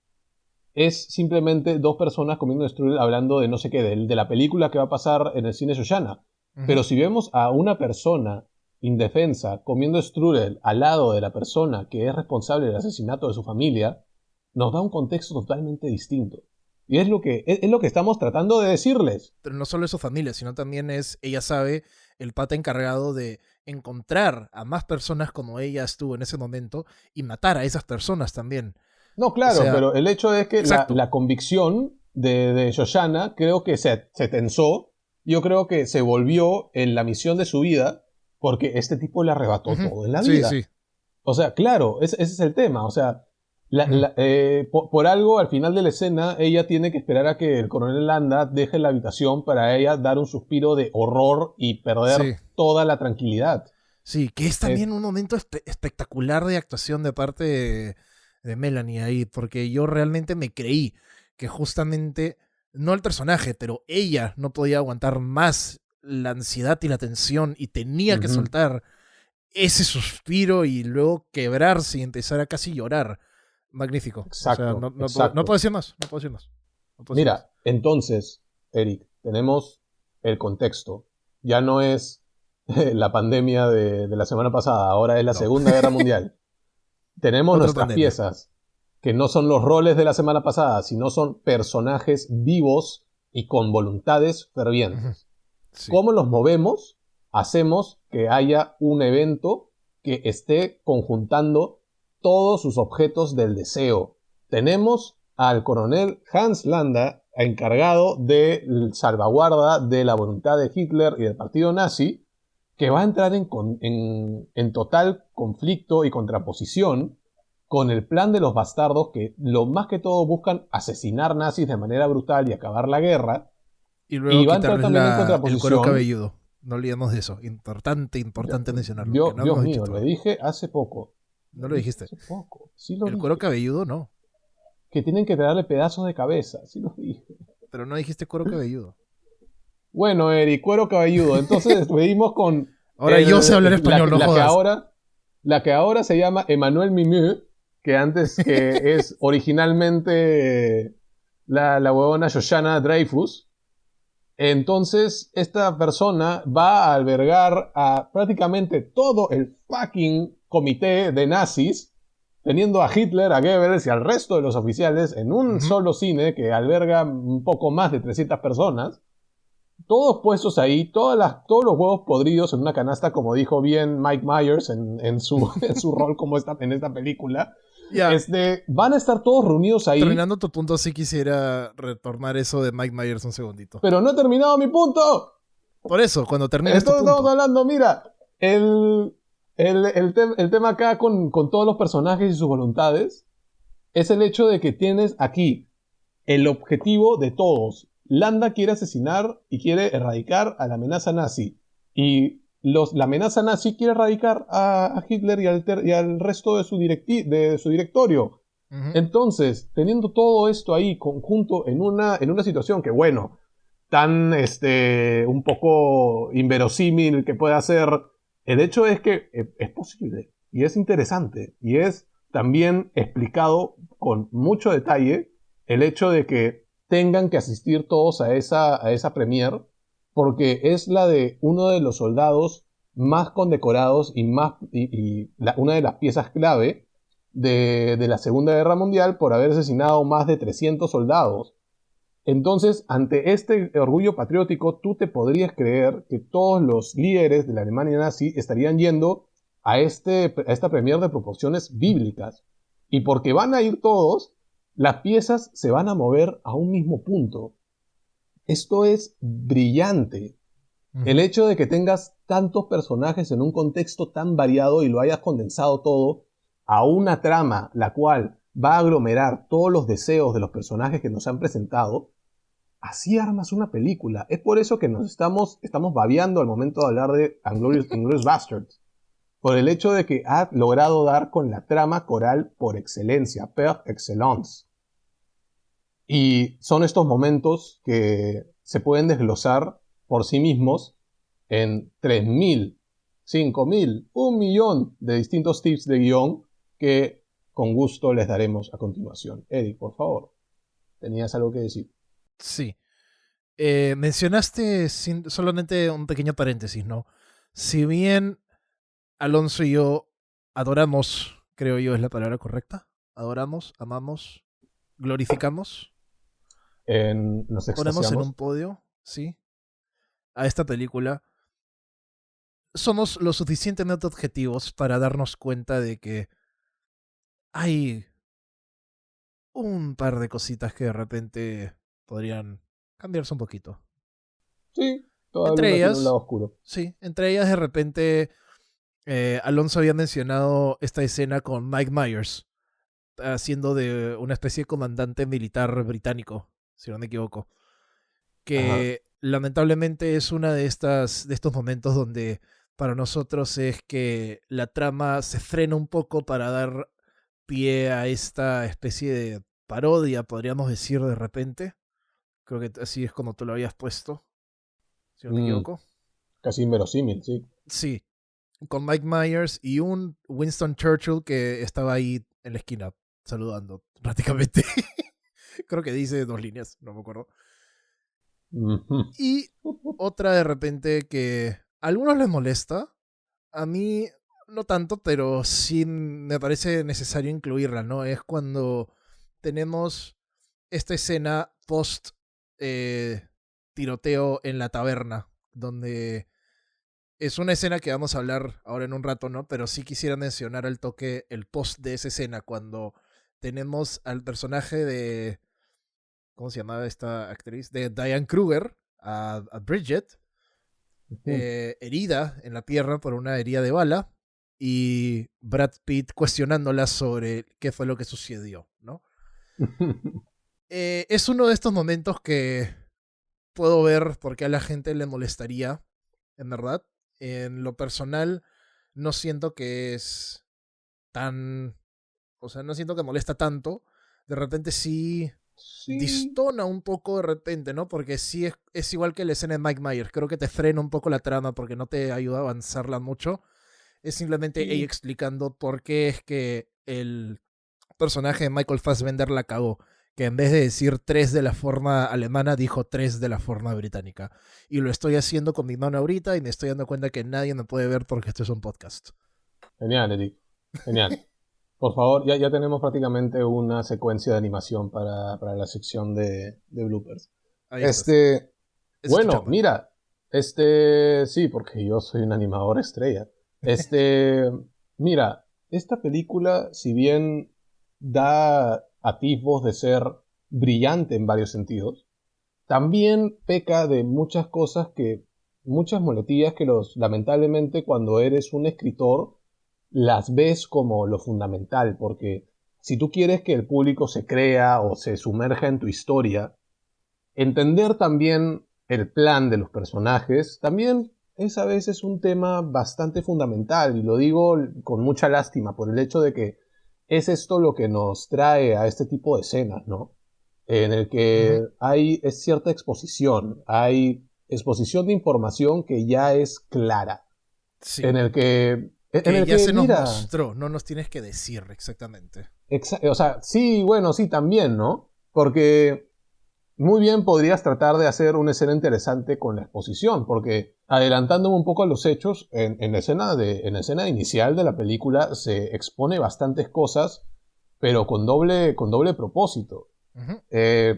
es simplemente dos personas comiendo un strudel hablando de no sé qué, de la película que va a pasar en el cine Shoshana. Pero si vemos a una persona indefensa comiendo strudel al lado de la persona que es responsable del asesinato de su familia, nos da un contexto totalmente distinto. Y es lo que estamos tratando de decirles. Pero no solo es su familia, sino también es, ella sabe, el pata encargado de encontrar a más personas como ella estuvo en ese momento y matar a esas personas también. No, claro, pero el hecho es que la convicción de Shoshana creo que se tensó. Yo creo que se volvió en la misión de su vida porque este tipo le arrebató todo en la vida. Sí. O sea, claro, ese es el tema. O sea, por algo, al final de la escena, ella tiene que esperar a que el coronel Landa deje la habitación para ella dar un suspiro de horror y perder toda la tranquilidad. Sí, que es también un momento espectacular de actuación de parte de Melanie ahí, porque yo realmente me creí que justamente, no el personaje, pero ella no podía aguantar más la ansiedad y la tensión y tenía que soltar ese suspiro y luego quebrarse y empezar a casi llorar. Magnífico. Exacto, o sea, no puedo decir más. Mira, entonces, Eric, tenemos el contexto. Ya no es la pandemia de la semana pasada, ahora es la Segunda Guerra Mundial. Tenemos nuestras piezas, que no son los roles de la semana pasada, sino son personajes vivos y con voluntades fervientes. Sí. ¿Cómo los movemos? Hacemos que haya un evento que esté conjuntando todos sus objetos del deseo. Tenemos al coronel Hans Landa encargado de salvaguarda de la voluntad de Hitler y del partido nazi, que va a entrar en total conflicto y contraposición con el plan de los bastardos que lo más que todo buscan asesinar nazis de manera brutal y acabar la guerra. Y luego va a entrar también en contraposición el cuero cabelludo. No olvidemos de eso. Importante mencionarlo. Dios mío, lo dije hace poco. No lo dijiste. Hace poco. Sí el cuero cabelludo no. que tienen que darle pedazos de cabeza, así lo dije. Pero no dijiste cuero cabelludo. Bueno, Eric, cuero cabelludo. Entonces despedimos con Ahora yo sé hablar español, no jodas. La que ahora se llama Emmanuel Mimieux, que es originalmente la huevona Shoshana Dreyfus. Entonces, esta persona va a albergar a prácticamente todo el fucking comité de nazis, teniendo a Hitler, a Goebbels y al resto de los oficiales en un solo cine que alberga un poco más de 300 personas. Todos puestos ahí, todos los huevos podridos en una canasta, como dijo bien Mike Myers en su rol como en esta película. Ya. Van a estar todos reunidos ahí. Terminando tu punto, sí quisiera retornar eso de Mike Myers un segundito. Pero no he terminado mi punto. Por eso, cuando termines tu punto. Estamos hablando, mira, el tema acá con todos los personajes y sus voluntades es el hecho de que tienes aquí el objetivo de todos. Landa quiere asesinar y quiere erradicar a la amenaza nazi. Y la amenaza nazi quiere erradicar a Hitler y al resto de su directorio. Entonces, teniendo todo esto ahí conjunto en una situación que, bueno, tan un poco inverosímil que pueda ser, el hecho es que es posible y es interesante y es también explicado con mucho detalle el hecho de que tengan que asistir todos a esa premiere, porque es la de uno de los soldados más condecorados y una de las piezas clave de la Segunda Guerra Mundial por haber asesinado más de 300 soldados. Entonces, ante este orgullo patriótico, tú te podrías creer que todos los líderes de la Alemania nazi estarían yendo a esta premiere de proporciones bíblicas. Y porque van a ir todos, las piezas se van a mover a un mismo punto. Esto es brillante. El hecho de que tengas tantos personajes en un contexto tan variado y lo hayas condensado todo a una trama, la cual va a aglomerar todos los deseos de los personajes que nos han presentado, así armas una película. Es por eso que nos estamos babeando al momento de hablar de Inglourious Basterds. Por el hecho de que ha logrado dar con la trama coral por excelencia, per excellence. Y son estos momentos que se pueden desglosar por sí mismos en 3.000, 5.000, 1.000.000 de distintos tips de guión que con gusto les daremos a continuación. Eric, por favor, ¿tenías algo que decir? Sí. Mencionaste solamente un pequeño paréntesis, ¿no? Si bien Alonso y yo adoramos, creo yo es la palabra correcta, adoramos, amamos, glorificamos, Nos ponemos en un podio, sí, a esta película, somos lo suficientemente objetivos para darnos cuenta de que hay un par de cositas que de repente podrían cambiarse un poquito. Sí, toda entre ellas, tiene un lado oscuro. Sí, entre ellas de repente Alonso había mencionado esta escena con Mike Myers, haciendo de una especie de comandante militar británico, si no me equivoco. Que lamentablemente es una de estos momentos donde para nosotros es que la trama se frena un poco para dar pie a esta especie de parodia, podríamos decir de repente. Creo que así es como tú lo habías puesto, si no me equivoco. Casi inverosímil, sí. Sí, con Mike Myers y un Winston Churchill que estaba ahí en la esquina saludando prácticamente. Creo que dice 2 líneas, no me acuerdo. Y otra de repente que a algunos les molesta, a mí no tanto, pero sí me parece necesario incluirla, ¿no? Es cuando tenemos esta escena post tiroteo en la taberna, donde es una escena que vamos a hablar ahora en un rato, ¿no? Pero sí quisiera mencionar al toque el post de esa escena, cuando tenemos al personaje de... ¿Cómo se llamaba esta actriz? De Diane Kruger, a Bridget, herida en la pierna por una herida de bala, y Brad Pitt cuestionándola sobre qué fue lo que sucedió, ¿no? Es uno de estos momentos que puedo ver por qué a la gente le molestaría, en verdad. En lo personal, no siento que es tan... O sea, no siento que molesta tanto, de repente sí Sí, distona un poco de repente, ¿no? Porque sí es igual que la escena de Mike Myers. Creo que te frena un poco la trama porque no te ayuda a avanzarla mucho. Es simplemente ella sí. explicando por qué es que el personaje de Michael Fassbender la cagó. Que en vez de decir 3 de la forma alemana, dijo 3 de la forma británica. Y lo estoy haciendo con mi mano ahorita y me estoy dando cuenta que nadie me puede ver porque esto es un podcast. Genial, Eric. Genial. Por favor, ya tenemos prácticamente una secuencia de animación para la sección de bloopers. Ahí estás. Este, Esa es tu bueno, chamba. mira, sí, porque yo soy un animador estrella. Mira, esta película, si bien da atisbos de ser brillante en varios sentidos, también peca de muchas cosas muchas muletillas que lamentablemente cuando eres un escritor, las ves como lo fundamental, porque si tú quieres que el público se crea o se sumerja en tu historia, entender también el plan de los personajes también es a veces un tema bastante fundamental, y lo digo con mucha lástima por el hecho de que es esto lo que nos trae a este tipo de escenas, ¿no? En el que Ujú. es cierta exposición, hay exposición de información que ya es clara, Sí. en el que, Se nos mira, mostró, no nos tienes que decir exactamente. o sea, sí, bueno, sí, también, ¿no? Porque muy bien podrías tratar de hacer una escena interesante con la exposición, porque adelantándome un poco a los hechos, en la escena inicial de la película se expone bastantes cosas, pero con doble propósito. Ujú.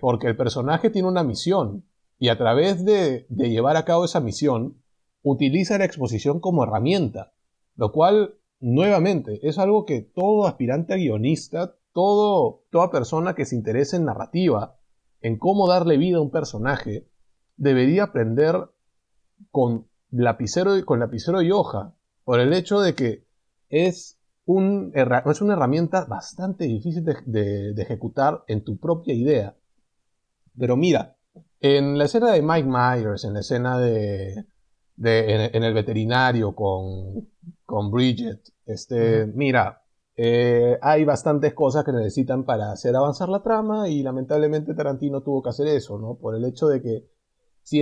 Porque el personaje tiene una misión, y a través de llevar a cabo esa misión, utiliza la exposición como herramienta, lo cual, nuevamente, es algo que todo aspirante a guionista, toda persona que se interese en narrativa, en cómo darle vida a un personaje, debería aprender con lapicero y hoja, por el hecho de que es una herramienta bastante difícil de ejecutar en tu propia idea. Pero mira, en la escena de Mike Myers, en la escena en el veterinario con Bridget, Ujú. mira, hay bastantes cosas que necesitan para hacer avanzar la trama, y lamentablemente Tarantino tuvo que hacer eso, ¿no? Por el hecho de que si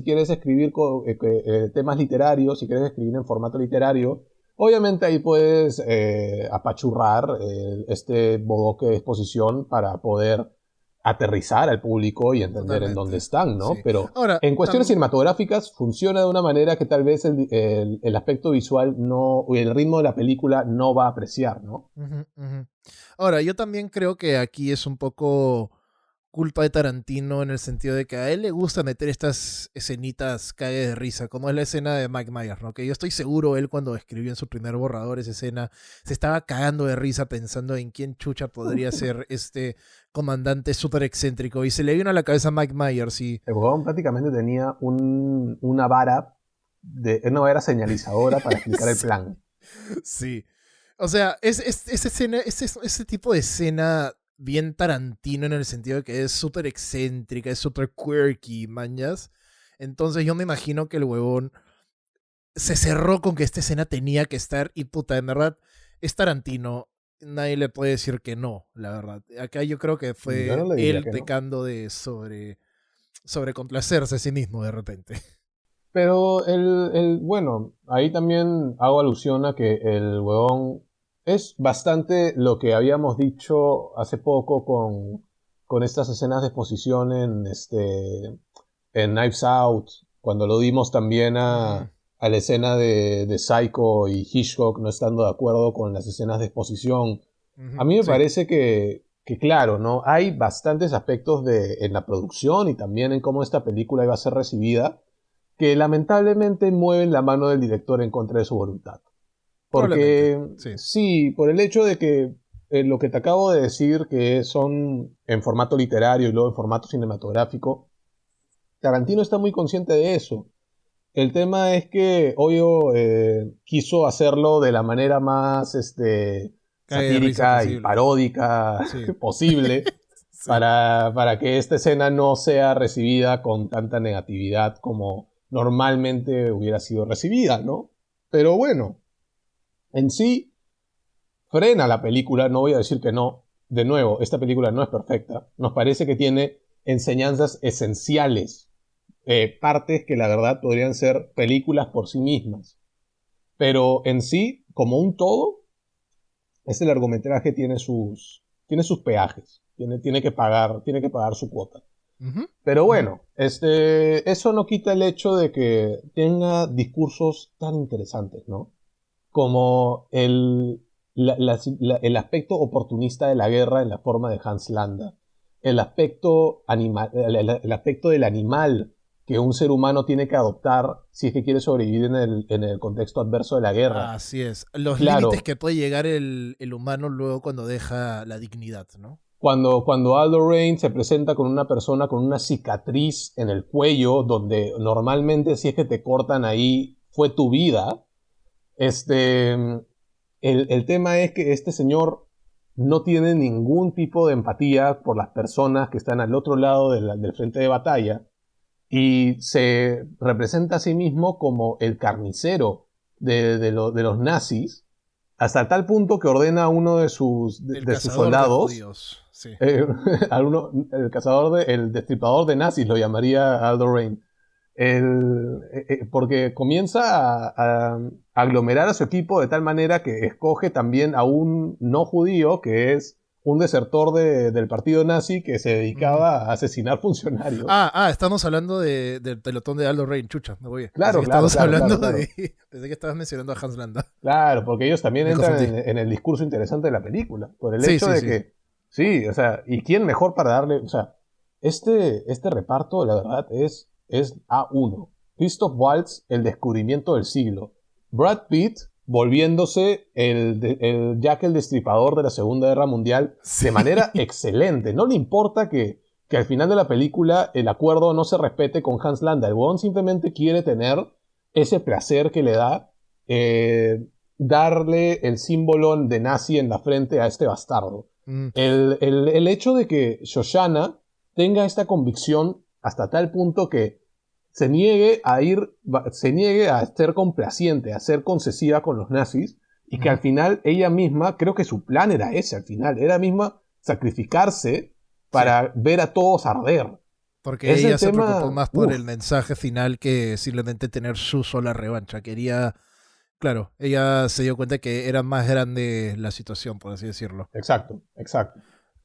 quieres escribir temas literarios, si quieres escribir en formato literario, obviamente ahí puedes apachurrar este bodoque de exposición para poder aterrizar al público y entender en dónde Totalmente. están, ¿no? Sí. Pero Ahora, en cuestiones cinematográficas funciona de una manera que tal vez el aspecto visual no, o el ritmo de la película no va a apreciar, ¿no? ujú, ujú. Ahora, yo también creo que aquí es un poco culpa de Tarantino en el sentido de que a él le gusta meter estas escenitas cague de risa, como es la escena de Mike Myers, ¿no? Que yo estoy seguro él cuando escribió en su primer borrador esa escena se estaba cagando de risa pensando en quién chucha podría ser este comandante súper excéntrico y se le vino a la cabeza a Mike Myers y El huevón prácticamente tenía una vara señalizadora para explicar el sí, plan. sí. O sea, esa escena, ese tipo de escena bien Tarantino en el sentido de que es súper excéntrica, es súper quirky, mañas. Entonces yo me imagino que el huevón se cerró con que esta escena tenía que estar y puta, en verdad, es Tarantino. Nadie le puede decir que no, la verdad. Acá yo creo que Yo no fue le diría él que no. pecando de sobre complacerse a sí mismo de repente. Pero bueno, ahí también hago alusión a que el huevón es bastante lo que habíamos dicho hace poco con estas escenas de exposición en Knives Out, cuando lo dimos también Ujú, a la escena de Psycho y Hitchcock no estando de acuerdo con las escenas de exposición. A ujú, mí me sí, parece que claro, ¿no? Hay bastantes aspectos en la producción y también en cómo esta película iba a ser recibida que lamentablemente mueven la mano del director en contra de su voluntad. probablemente, Porque sí. sí, por el hecho de que lo que te acabo de decir, que son en formato literario y luego en formato cinematográfico, Tarantino está muy consciente de eso. El tema es que Hoyo quiso hacerlo de la manera más Cague de risa satírica y posible. paródica Sí, posible sí. para que esta escena no sea recibida con tanta negatividad como normalmente hubiera sido recibida, ¿no? Pero bueno, en sí frena la película, no voy a decir que no, de nuevo, esta película no es perfecta. Nos parece que tiene enseñanzas esenciales, partes que la verdad podrían ser películas por sí mismas. Pero en sí, como un todo, ese largometraje tiene sus peajes, tiene que pagar su cuota. Ujú. Pero bueno, eso no quita el hecho de que tenga discursos tan interesantes, ¿no? Como el aspecto oportunista de la guerra en la forma de Hans Landa, el aspecto del animal que un ser humano tiene que adoptar si es que quiere sobrevivir en el contexto adverso de la guerra. Así es. Los Claro, límites que puede llegar el humano luego cuando deja la dignidad, ¿no? cuando Aldo Rain se presenta con una persona con una cicatriz en el cuello, donde normalmente si es que te cortan ahí fue tu vida, el tema es que este señor no tiene ningún tipo de empatía por las personas que están al otro lado del frente de batalla y se representa a sí mismo como el carnicero de los nazis, hasta tal punto que ordena a uno de sus El de sus cazador de soldados, judíos. Sí. el destripador de nazis lo llamaría Aldo Rain, porque comienza a aglomerar a su equipo de tal manera que escoge también a un no judío que es un desertor del partido nazi que se dedicaba a asesinar funcionarios. Estamos hablando del pelotón de Aldo Rain, chucha, me voy. Claro, Estamos hablando claro. Pensé que estabas mencionando a Hans Landa. Claro, porque ellos también Me entran confundí. en el discurso interesante de la película, por el Sí, hecho sí, de sí. que, sí, o sea, ¿y quién mejor para darle, o sea, este reparto, la verdad, es A1. Christoph Waltz, el descubrimiento del siglo. Brad Pitt, volviéndose el Jack el Destripador de la Segunda Guerra Mundial Sí. de manera excelente. No le importa que al final de la película el acuerdo no se respete con Hans Landa. El huevón simplemente quiere tener ese placer que le da darle el símbolo de nazi en la frente a este bastardo. Mm, El hecho de que Shoshana tenga esta convicción hasta tal punto que se niegue a ser complaciente, a ser concesiva con los nazis, y que al final ella misma, creo que su plan era ese al final, era misma sacrificarse para ver a todos arder. Porque Es ella el se tema, preocupó más por el mensaje final que simplemente tener su sola revancha. Quería, claro, ella se dio cuenta que era más grande la situación, por así decirlo. Exacto.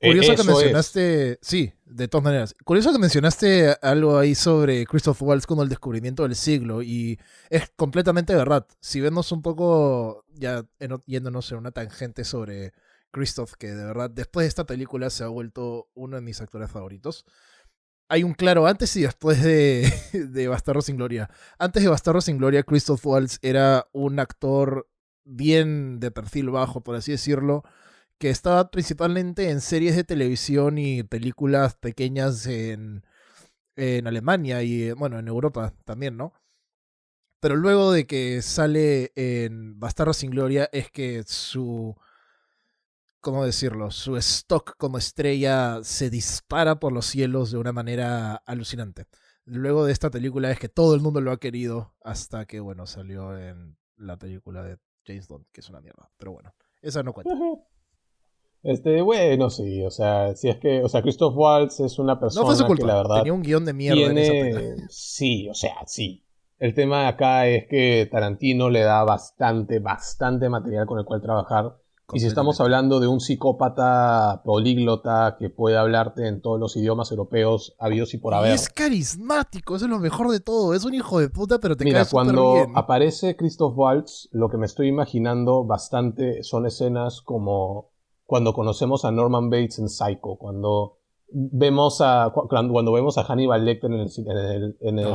Curioso que Eso es. mencionaste, sí, de todas maneras. Curioso que mencionaste algo ahí sobre Christoph Waltz como el descubrimiento del siglo y es completamente verdad. Si vemos un poco, ya yéndonos en una tangente sobre Christoph, que de verdad después de esta película se ha vuelto uno de mis actores favoritos. Hay un claro antes y después de Bastardos sin Gloria. Antes de Bastardos sin Gloria, Christoph Waltz era un actor bien de perfil bajo, por así decirlo, que estaba principalmente en series de televisión y películas pequeñas en Alemania y, bueno, en Europa también, ¿no? Pero luego de que sale en Bastardos sin Gloria es que ¿cómo decirlo? Su stock como estrella se dispara por los cielos de una manera alucinante. Luego de esta película es que todo el mundo lo ha querido hasta que, bueno, salió en la película de James Bond, que es una mierda. Pero bueno, esa no cuenta. Bueno, sí, o sea, si es que, o sea, Christoph Waltz es una No fue su persona que la culpa. verdad Tenía un guión de mierda en esa película. sí, o sea, sí. El tema acá es que Tarantino le da bastante material con el cual trabajar. Y si estamos hablando de un psicópata políglota que puede hablarte en todos los idiomas europeos habidos y por Y haber. es carismático, eso es lo mejor de todo. Es un hijo de puta, pero te Mira, cae súper cuando bien. aparece Christoph Waltz, lo que me estoy imaginando bastante son escenas como cuando conocemos a Norman Bates en Psycho, cuando vemos a Hannibal Lecter en el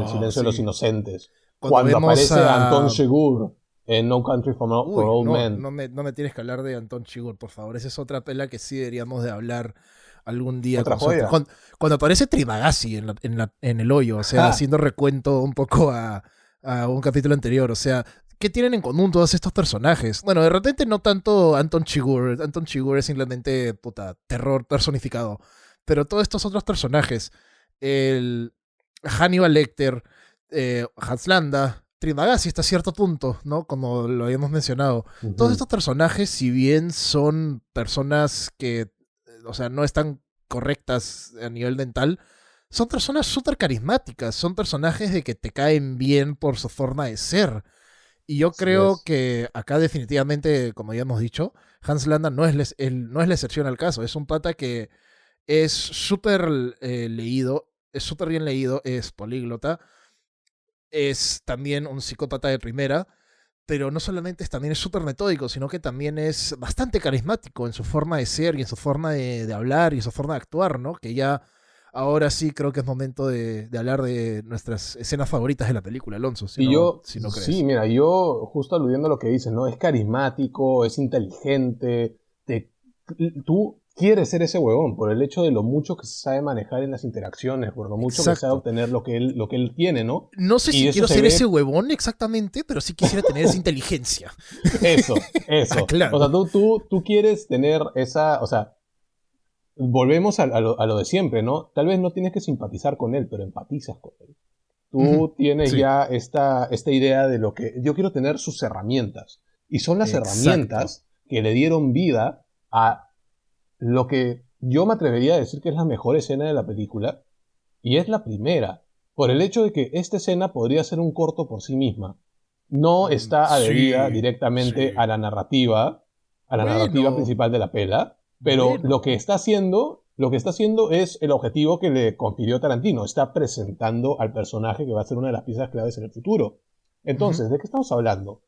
Silencio de los Sí. Inocentes, Cuando cuando vemos aparece Anton a... Chigurh en No Country for Old Men. No me tienes que hablar de Anton Chigurh, por favor. Esa es otra pela que sí deberíamos de hablar algún día. Otra joya. Cuando aparece Trimagasi en el hoyo, o sea, Ah. haciendo recuento un poco a un capítulo anterior, o sea, ¿qué tienen en común todos estos personajes? Bueno, de repente no tanto Anton Chigurh. Anton Chigurh es simplemente, terror personificado. Pero todos estos otros personajes, el Hannibal Lecter, Hans Landa, Trimagasi hasta cierto punto, ¿no? Como lo habíamos mencionado. Todos estos personajes, si bien son personas que o sea, no están correctas a nivel dental, son personas súper carismáticas, son personajes de que te caen bien por su forma de ser. Y yo Así creo es. que acá definitivamente, como ya hemos dicho, Hans Landa no es la excepción al caso. Es un pata que es súper leído, es súper bien leído, es políglota, es también un psicópata de primera, pero no solamente también es súper metódico, sino que también es bastante carismático en su forma de ser y en su forma de hablar y en su forma de actuar, ¿no? Que ya ahora sí creo que es momento de hablar de nuestras escenas favoritas de la película, Alonso, Y yo, si no sí, crees. mira, yo justo aludiendo a lo que dices, ¿no? Es carismático, es inteligente, te, tú quieres ser ese huevón por el hecho de lo mucho que se sabe manejar en las interacciones, por lo mucho que sabe Exacto. obtener lo que él tiene, ¿no? No sé Y si eso quiero se ser ese ve, huevón exactamente, pero sí quisiera tener esa inteligencia. Ah, eso. O claro. sea, tú quieres tener esa, o sea, volvemos a lo de siempre, ¿no? Tal vez no tienes que simpatizar con él, pero empatizas con él. Ujú. Tú tienes Sí, ya esta idea de lo que yo quiero tener sus herramientas. Y son las exacto. herramientas que le dieron vida a lo que yo me atrevería a decir que es la mejor escena de la película. Y es la primera. Por el hecho de que esta escena podría ser un corto por sí misma. No está adherida Sí, directamente sí. a la narrativa Bueno, principal de la pela, pero bueno. lo que está haciendo es el objetivo que le confirió Tarantino. Está presentando al personaje que va a ser una de las piezas claves en el futuro. Ujú. Entonces, ¿de qué estamos hablando?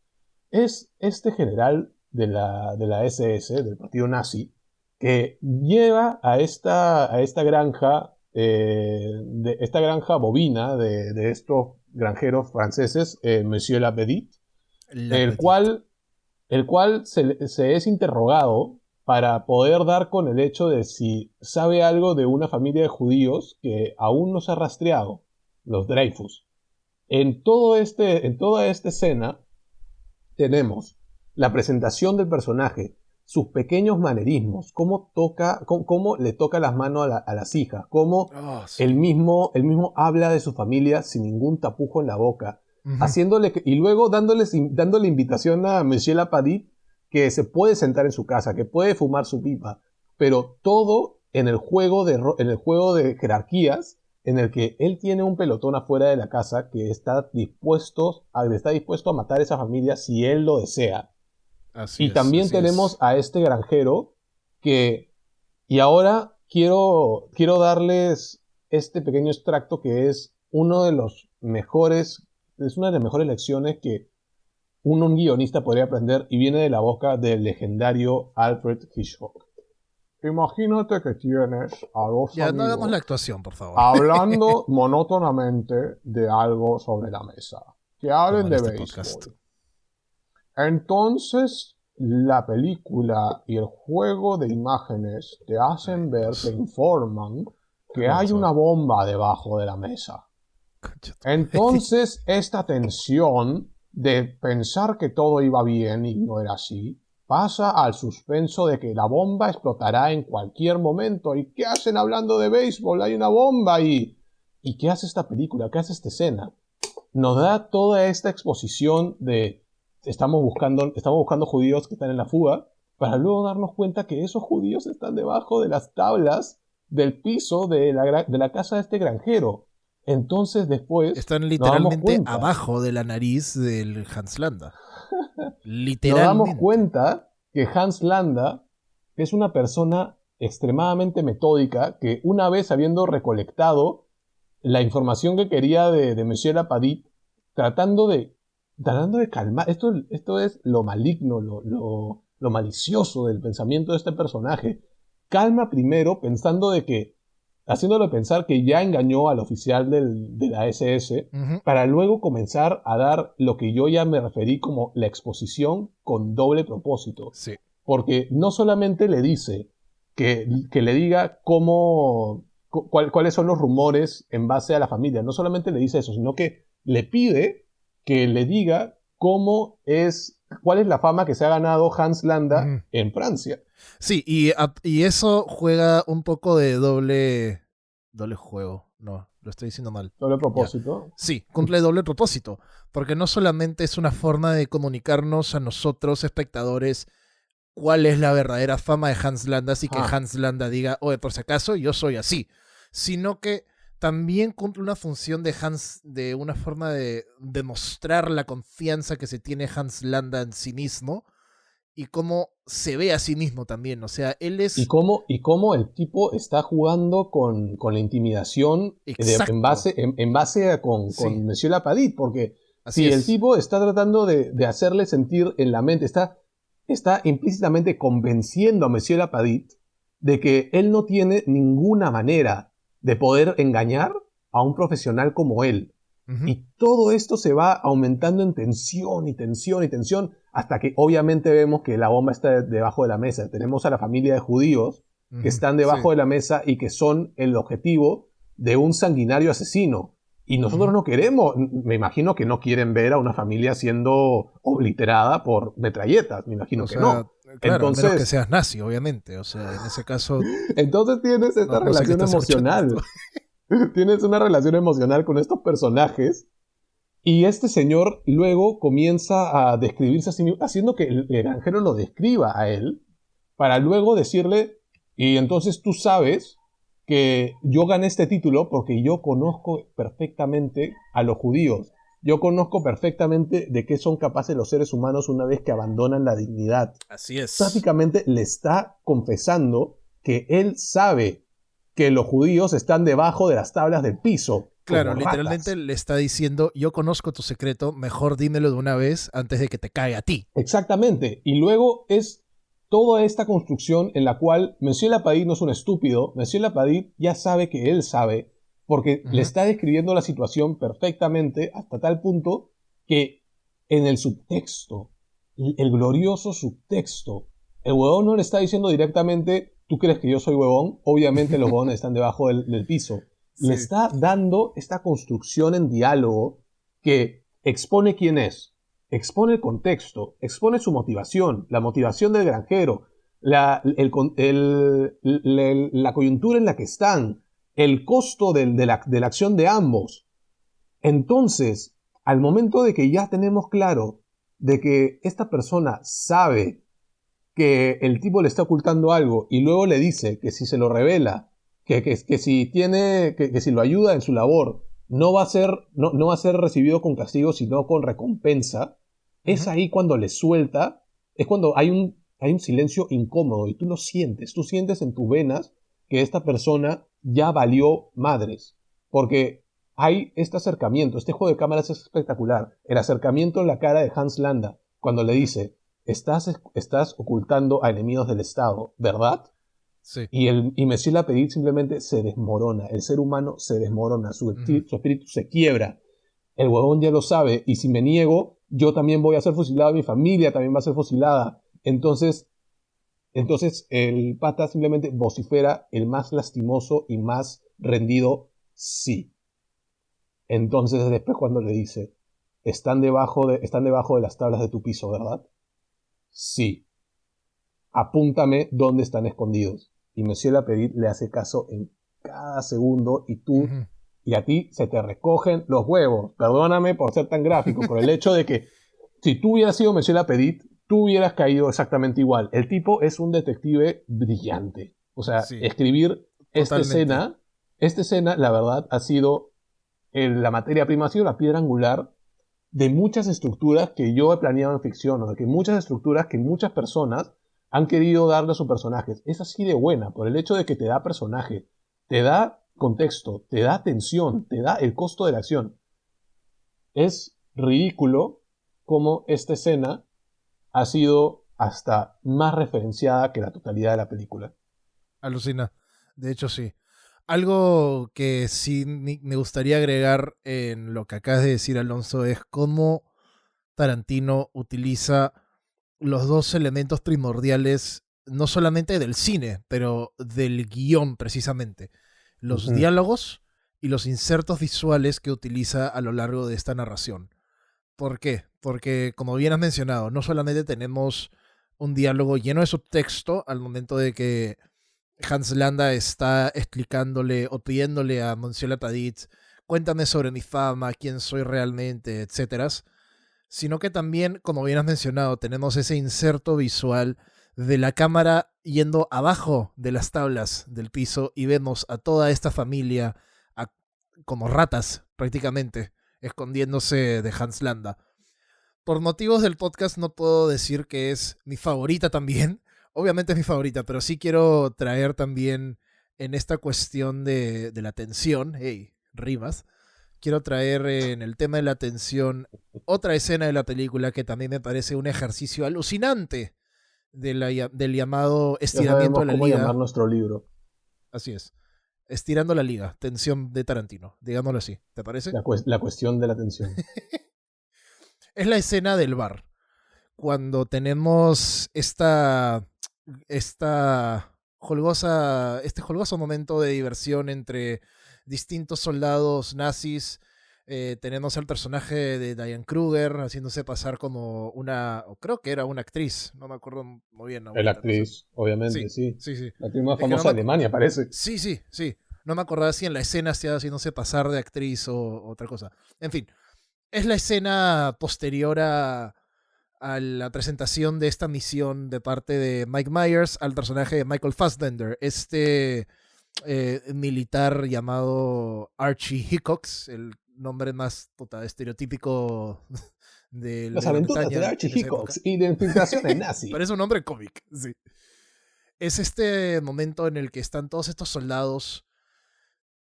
Es este general de la SS, del partido nazi, que lleva a esta granja, esta granja bovina de estos granjeros franceses, Monsieur Lapedit, La el Petite. cual, el cual se es interrogado para poder dar con el hecho de si sabe algo de una familia de judíos que aún no se ha rastreado, los Dreyfus. En toda esta escena tenemos la presentación del personaje, sus pequeños manerismos, cómo le toca las manos a las hijas, cómo Oh, sí. él mismo habla de su familia sin ningún tapujo en la boca, Ujú. y luego dándole invitación a Michel Apadit que se puede sentar en su casa, que puede fumar su pipa, pero todo en el juego de jerarquías en el que él tiene un pelotón afuera de la casa que está dispuesto a matar a esa familia si él lo desea. Así Y es, también así tenemos es. a este granjero que... Y ahora quiero darles este pequeño extracto que es uno de los mejores, es una de las mejores lecciones que un guionista podría aprender y viene de la boca del legendario Alfred Hitchcock. Imagínate que tienes a dos Ya, no hagamos la amigos actuación, por favor. hablando monótonamente de algo sobre la mesa, que Como hablen en de este podcast. béisbol. Entonces, la película y el juego de imágenes te Ay, hacen ver, te Dios. informan que hay Alonso. una bomba debajo de la mesa. Concha tu madre. Entonces, esta tensión de pensar que todo iba bien y no era así, pasa al suspenso de que la bomba explotará en cualquier momento. ¿Y qué hacen hablando de béisbol? Hay una bomba ahí. ¿Y qué hace esta película? ¿Qué hace esta escena? Nos da toda esta exposición de estamos buscando judíos que están en la fuga, para luego darnos cuenta que esos judíos están debajo de las tablas del piso de la casa de este granjero. Entonces después Están literalmente abajo de la nariz del Hans Landa. nos damos Literalmente. cuenta que Hans Landa es una persona extremadamente metódica que una vez habiendo recolectado la información que quería de Monsieur Lapadit, tratando de, tratando de calmar. Esto es lo maligno, lo malicioso del pensamiento de este personaje. Calma primero pensando de que, haciéndolo pensar que ya engañó al oficial de la SS, Ujú. para luego comenzar a dar lo que yo ya me referí como la exposición con doble propósito. Sí. Porque no solamente le dice que le diga cuáles son los rumores en base a la familia. No solamente le dice eso, sino que le pide que le diga cuál es la fama que se ha ganado Hans Landa Ujú. en Francia. Sí, y eso juega un poco de doble juego. No, lo estoy diciendo mal. Doble Ya. propósito. Sí, cumple doble propósito. Porque no solamente es una forma de comunicarnos a nosotros, espectadores, cuál es la verdadera fama de Hans Landa, así que Ah, Hans Landa diga, oye, por si acaso, yo soy así. Sino que también cumple una función de Hans, de una forma de demostrar la confianza que se tiene Hans Landa en sí mismo y cómo se ve a sí mismo también. O sea, él es y cómo el tipo está jugando con la intimidación exacto. en base Sí, con Monsieur Lapadit, porque así si el es. tipo está tratando de hacerle sentir en la mente, está implícitamente convenciendo a Monsieur Lapadit de que él no tiene ninguna manera de poder engañar a un profesional como él. Ujú, Y todo esto se va aumentando en tensión y tensión y tensión, hasta que obviamente vemos que la bomba está debajo de la mesa. Tenemos a la familia de judíos que ujú, están sí. debajo de la mesa y que son el objetivo de un sanguinario asesino. Y nosotros Ujú. no queremos, me imagino que no quieren ver a una familia siendo obliterada por metralletas, me imagino O que sea, no. claro, a menos que Entonces, seas nazi, obviamente. O sea, en ese caso, entonces tienes no, esta no sé qué relación estás escuchando esto. emocional. Tienes una relación emocional con estos personajes y este señor luego comienza a describirse a sí mismo, haciendo que el granjero lo describa a él, para luego decirle, y entonces tú sabes que yo gané este título porque yo conozco perfectamente a los judíos. Yo conozco perfectamente de qué son capaces los seres humanos una vez que abandonan la dignidad. Así es. Prácticamente le está confesando que él sabe que los judíos están debajo de las tablas del piso, Claro, como literalmente ratas. le está diciendo, yo conozco tu secreto, mejor dímelo de una vez antes de que te caiga a ti. Exactamente. Y luego es toda esta construcción en la cual Monsieur Lapadit no es un estúpido. Monsieur Lapadit ya sabe que él sabe, porque le Ujú, está describiendo la situación perfectamente hasta tal punto que en el subtexto, el glorioso subtexto, el huevón no le está diciendo directamente, tú crees que yo soy huevón, obviamente los huevones están debajo del piso. Le sí. está dando esta construcción en diálogo que expone quién es, expone el contexto, expone su motivación, la motivación del granjero, la coyuntura en la que están, el costo de la acción de ambos. Entonces, al momento de que ya tenemos claro de que esta persona sabe que el tipo le está ocultando algo y luego le dice que si se lo revela, que si tiene, que si lo ayuda en su labor, no va a ser recibido con castigo, sino con recompensa, es Ujú. ahí cuando le suelta, es cuando hay un silencio incómodo y tú sientes en tus venas que esta persona ya valió madres, porque hay este acercamiento, este juego de cámaras es espectacular, el acercamiento en la cara de Hans Landa, cuando le Ujú. dice, estás ocultando a enemigos del Estado, ¿verdad? Sí. Y Monsieur Lapedit simplemente se desmorona, el ser humano se desmorona, Ujú. su espíritu se quiebra. El huevón ya lo sabe, y si me niego, yo también voy a ser fusilado, mi familia también va a ser fusilada. Entonces el pata simplemente vocifera el más lastimoso y más rendido sí. Entonces después cuando le dice, están debajo de las tablas de tu piso, ¿verdad? Sí. Apúntame dónde están escondidos. Y Monsieur Lapedit le hace caso en cada segundo Ujú. y a ti se te recogen los huevos. Perdóname por ser tan gráfico, por el hecho de que si tú hubieras sido Monsieur Lapedit, tú hubieras caído exactamente igual. El tipo es un detective brillante. O sea, Sí, escribir totalmente. esta escena, la verdad, ha sido la materia prima, ha sido la piedra angular de muchas estructuras que yo he planeado en ficción, o de que muchas estructuras que muchas personas han querido darle a sus personajes. Es así de buena, por el hecho de que te da personaje, te da contexto, te da tensión, te da el costo de la acción. Es ridículo cómo esta escena ha sido hasta más referenciada que la totalidad de la película. Alucina. De hecho, sí. Algo que sí me gustaría agregar en lo que acabas de decir, Alonso, es cómo Tarantino utiliza los dos elementos primordiales, no solamente del cine, pero del guión precisamente. Los Ujú. diálogos y los insertos visuales que utiliza a lo largo de esta narración. ¿Por qué? Porque, como bien has mencionado, no solamente tenemos un diálogo lleno de subtexto al momento de que Hans Landa está explicándole o pidiéndole a Monsieur Lapadit, cuéntame sobre mi fama, quién soy realmente, etcétera, sino que también, como bien has mencionado, tenemos ese inserto visual de la cámara yendo abajo de las tablas del piso y vemos a toda esta familia como ratas prácticamente escondiéndose de Hans Landa. Por motivos del podcast no puedo decir que es mi favorita también. Obviamente es mi favorita, pero sí quiero traer también en esta cuestión de la tensión, hey, rimas, quiero traer en el tema de la tensión otra escena de la película que también me parece un ejercicio alucinante del llamado estiramiento de la cómo liga. llamar nuestro libro. Así es. Estirando la liga, tensión de Tarantino, digámoslo así. ¿Te parece? La cuestión de la tensión. Es la escena del bar. Cuando tenemos este holgoso momento de diversión entre distintos soldados nazis. Tenemos al personaje de Diane Kruger haciéndose pasar como o creo que era una actriz, no me acuerdo muy bien. La actriz, obviamente, sí. Sí. La actriz más famosa de Alemania, parece. Sí. No me acordaba si en la escena estaba haciéndose pasar de actriz o otra cosa. En fin, es la escena posterior a la presentación de esta misión de parte de Mike Myers al personaje de Michael Fassbender, militar llamado Archie Hickox, el nombre más estereotípico de Las la aventuras Bretaña de Archie en esa Hickox época. y de infiltraciones nazi. Parece un nombre cómic, sí. Es este momento en el que están todos estos soldados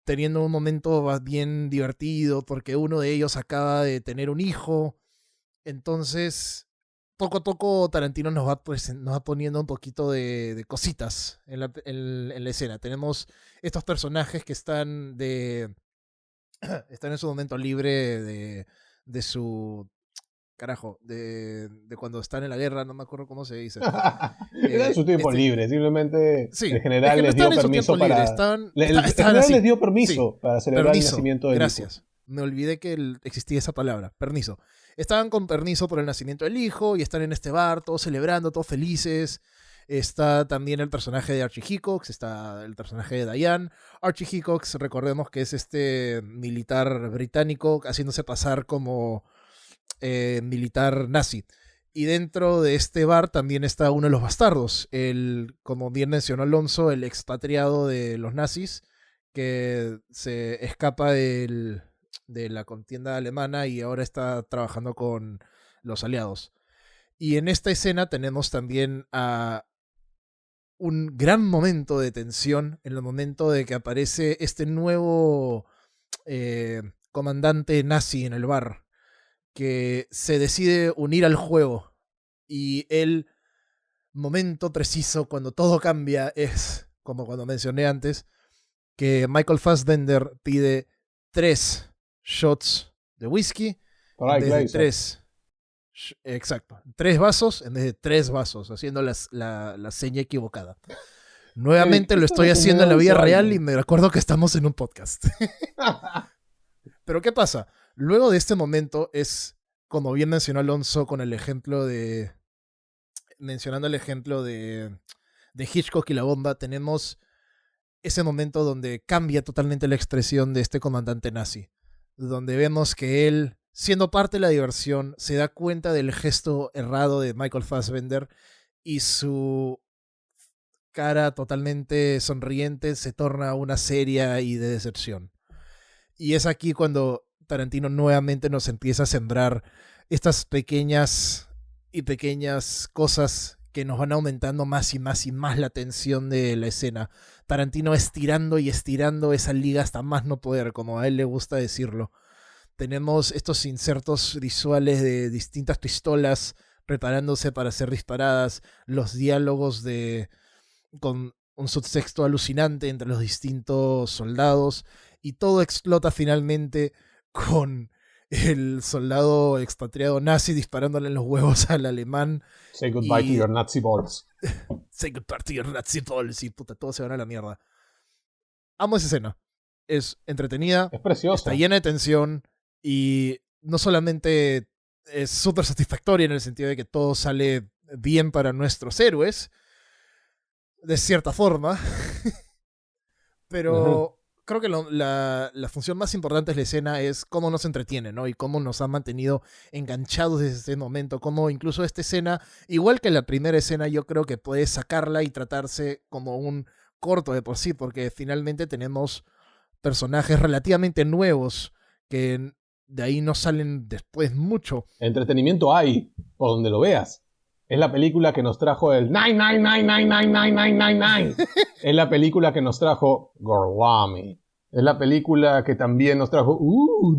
teniendo un momento bien divertido porque uno de ellos acaba de tener un hijo. Entonces, poco a poco Tarantino nos va poniendo un poquito de cositas en la escena. Tenemos estos personajes que están en su momento libre de su... Carajo, de cuando están en la guerra, no me acuerdo cómo se dice. Era en su tiempo libre, simplemente sí, el general les dio permiso para... El general les dio permiso para celebrar el nacimiento del gracias. hijo. Me olvidé que existía esa palabra, permiso. Estaban con permiso por el nacimiento del hijo y están en este bar, todos celebrando, todos felices. Está también el personaje de Archie Hickox, está el personaje de Diane. Archie Hickox, recordemos que es este militar británico haciéndose pasar como militar nazi. Y dentro de este bar también está uno de los bastardos, como bien mencionó Alonso, el expatriado de los nazis que se escapa de la contienda alemana y ahora está trabajando con los aliados. Y en esta escena tenemos también a un gran momento de tensión en el momento de que aparece este nuevo comandante nazi en el bar que se decide unir al juego y el momento preciso cuando todo cambia es, como cuando mencioné antes, que Michael Fassbender pide 3 shots de whisky en vez de 3. Exacto, 3 vasos en vez de 3 vasos, haciendo la seña equivocada. Nuevamente lo estoy haciendo en la vida real y me recuerdo que estamos en un podcast. Pero ¿qué pasa? Luego de este momento es, como bien mencionó Alonso con el ejemplo mencionando el ejemplo de Hitchcock y la bomba, tenemos ese momento donde cambia totalmente la expresión de este comandante nazi, donde vemos que él, siendo parte de la diversión, se da cuenta del gesto errado de Michael Fassbender y su cara totalmente sonriente se torna una seria y de decepción. Y es aquí cuando Tarantino nuevamente nos empieza a sembrar estas pequeñas cosas que nos van aumentando más y más y más la tensión de la escena. Tarantino estirando y estirando esa liga hasta más no poder, como a él le gusta decirlo. Tenemos estos insertos visuales de distintas pistolas preparándose para ser disparadas, los diálogos con un subtexto alucinante entre los distintos soldados, y todo explota finalmente con el soldado expatriado nazi disparándole en los huevos al alemán. Say goodbye to your Nazi balls. Say goodbye to your Nazi balls. Y puta, todos se van a la mierda. Amo esa escena. Es entretenida. Es preciosa. Está llena de tensión. Y no solamente es súper satisfactoria en el sentido de que todo sale bien para nuestros héroes, de cierta forma, pero creo que la función más importante de la escena es cómo nos entretiene, ¿no? Y cómo nos ha mantenido enganchados desde ese momento. Cómo incluso esta escena, igual que la primera escena, yo creo que puede sacarla y tratarse como un corto de por sí, porque finalmente tenemos personajes relativamente nuevos que de ahí no salen después mucho. Entretenimiento hay, por donde lo veas. Es la película que nos trajo el 999999999. Es la película que nos trajo Gorwami. Es la película que también nos trajo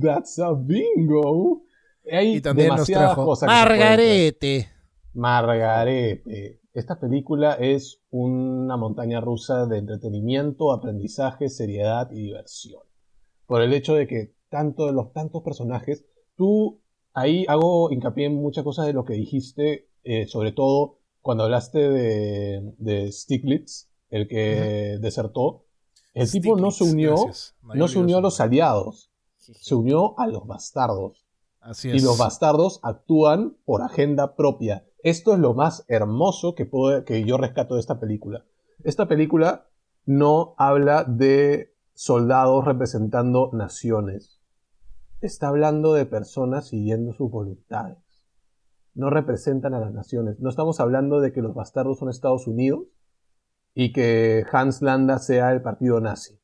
That's a Bingo. Hay Y también nos demasiadas trajo cosas que se pueden traer. Margarete. Margarete. Esta película es una montaña rusa de entretenimiento, aprendizaje, seriedad y diversión. Por el hecho de que los tantos personajes, tú ahí hago hincapié en muchas cosas de lo que dijiste, sobre todo cuando hablaste de Stiglitz, el que desertó. El tipo no se unió, Gracias. Me había no se unió a olvidado los su nombre. aliados, se unió a los bastardos. Así Y los es. bastardos actúan por agenda propia. Esto es lo más hermoso que yo rescato de esta película. Esta película no habla de soldados representando naciones. Está hablando de personas siguiendo sus voluntades. No representan a las naciones. No estamos hablando de que los bastardos son Estados Unidos y que Hans Landa sea el partido nazi.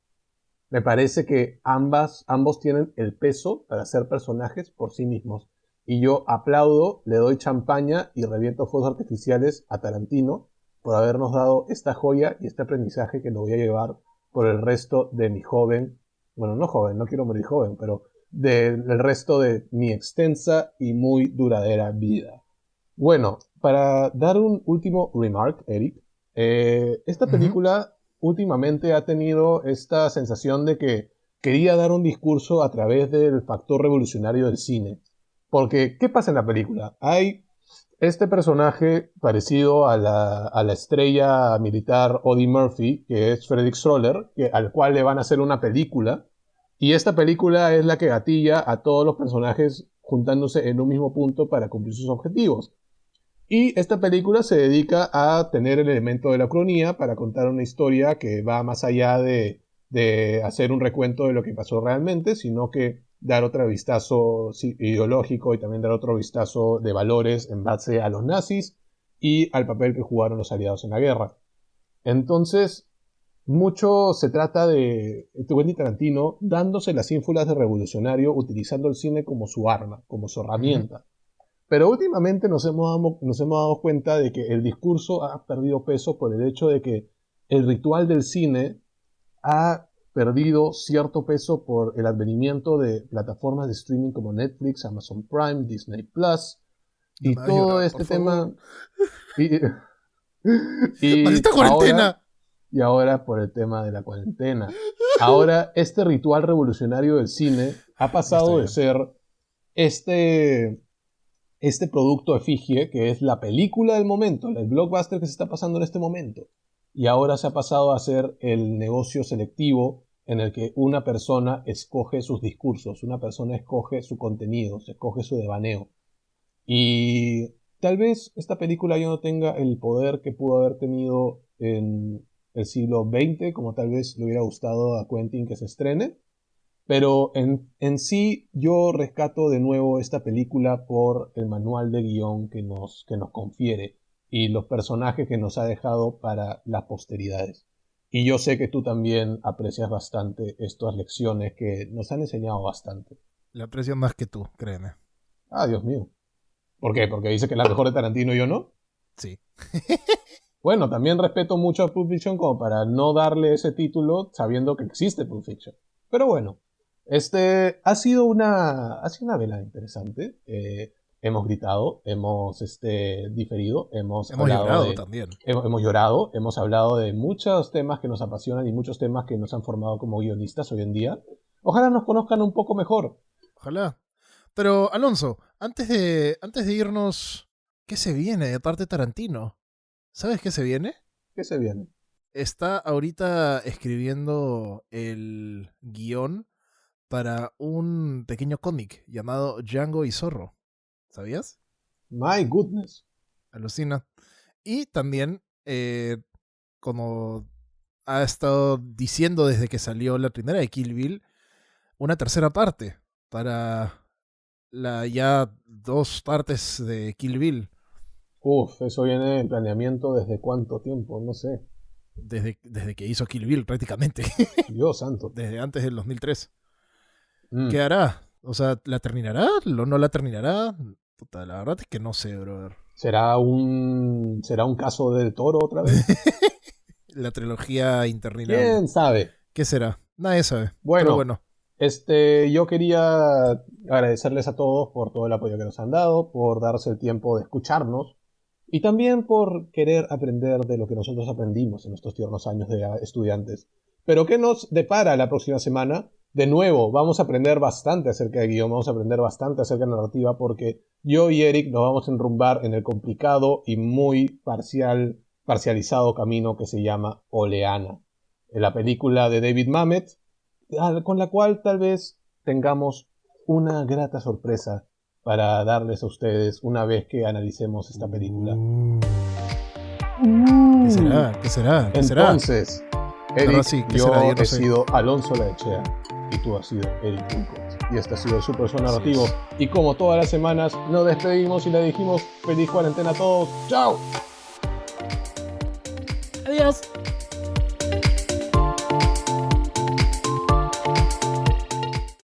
Me parece que ambos tienen el peso para ser personajes por sí mismos. Y yo aplaudo, le doy champaña y reviento fuegos artificiales a Tarantino por habernos dado esta joya y este aprendizaje que lo voy a llevar por el resto de mi joven, bueno, no joven, no quiero morir joven, pero del resto de mi extensa y muy duradera vida. Bueno, para dar un último remark, Eric, esta película últimamente ha tenido esta sensación de que quería dar un discurso a través del factor revolucionario del cine. Porque, ¿qué pasa en la película? Hay este personaje parecido a la estrella militar Audie Murphy, que es Frederick Stroller, al cual le van a hacer una película. Y esta película es la que gatilla a todos los personajes juntándose en un mismo punto para cumplir sus objetivos. Y esta película se dedica a tener el elemento de la cronía para contar una historia que va más allá de hacer un recuento de lo que pasó realmente, sino que dar otro vistazo ideológico y también dar otro vistazo de valores en base a los nazis y al papel que jugaron los aliados en la guerra. Entonces, mucho se trata de Quentin Tarantino dándose las ínfulas de revolucionario, utilizando el cine como su arma, como su herramienta. Pero últimamente nos hemos dado cuenta de que el discurso ha perdido peso por el hecho de que el ritual del cine ha perdido cierto peso por el advenimiento de plataformas de streaming como Netflix, Amazon Prime, Disney Plus y No me hagas todo llorar, este por favor. tema. Y ¡Maldita cuarentena! ahora por el tema de la cuarentena. Ahora este ritual revolucionario del cine ha pasado de ser este producto efigie que es la película del momento, el blockbuster que se está pasando en este momento. Y ahora se ha pasado a ser el negocio selectivo en el que una persona escoge sus discursos, una persona escoge su contenido, se escoge su devaneo. Y tal vez esta película ya no tenga el poder que pudo haber tenido en el siglo XX, como tal vez le hubiera gustado a Quentin que se estrene. Pero en sí yo rescato de nuevo esta película por el manual de guión que nos confiere y los personajes que nos ha dejado para las posteridades. Y yo sé que tú también aprecias bastante estas lecciones que nos han enseñado bastante. La aprecio más que tú, créeme. Ah, Dios mío. ¿Por qué? ¿Porque dice que es la mejor de Tarantino y yo no? Sí. Bueno, también respeto mucho a Pulp Fiction como para no darle ese título sabiendo que existe Pulp Fiction. Pero bueno, ha sido una vela interesante. Hemos gritado, hemos diferido, hemos hablado llorado también. hemos llorado, hemos hablado de muchos temas que nos apasionan y muchos temas que nos han formado como guionistas hoy en día. Ojalá nos conozcan un poco mejor. Ojalá. Pero, Alonso, antes de irnos, ¿qué se viene de parte de Tarantino? ¿Sabes qué se viene? ¿Qué se viene? Está ahorita escribiendo el guión para un pequeño cómic llamado Django y Zorro. ¿Sabías? My goodness. Alucina. Y también, como ha estado diciendo desde que salió la primera de Kill Bill una tercera parte para ya 2 partes de Kill Bill Uf, eso viene en planeamiento desde cuánto tiempo, no sé. desde que hizo Kill Bill prácticamente, Dios santo. desde antes del 2003. Mm. ¿Qué hará? O sea, ¿la terminará? ¿No la terminará? Puta, la verdad es que no sé, brother. ¿Será un caso del Toro otra vez? La trilogía interminable. ¿Quién sabe? ¿Qué será? Nadie sabe. Bueno, Pero bueno. yo quería agradecerles a todos por todo el apoyo que nos han dado, por darse el tiempo de escucharnos y también por querer aprender de lo que nosotros aprendimos en estos tiernos años de estudiantes. Pero ¿qué nos depara la próxima semana? De nuevo, vamos a aprender bastante acerca de guión, vamos a aprender bastante acerca de narrativa, porque yo y Eric nos vamos a enrumbar en el complicado y muy parcializado camino que se llama Oleana, en la película de David Mamet, con la cual tal vez tengamos una grata sorpresa para darles a ustedes una vez que analicemos esta película. ¿Qué será? ¿Qué será? ¿Qué será? Entonces, Eric, Ahora sí, ¿qué yo será? Yo no he sé. sido Alonso Laechea y tú has sido Eric Wilcox. Y este ha sido el Super Show Narrativo. Así Y como todas las semanas, nos despedimos y le dijimos feliz cuarentena a todos. ¡Chao! Adiós.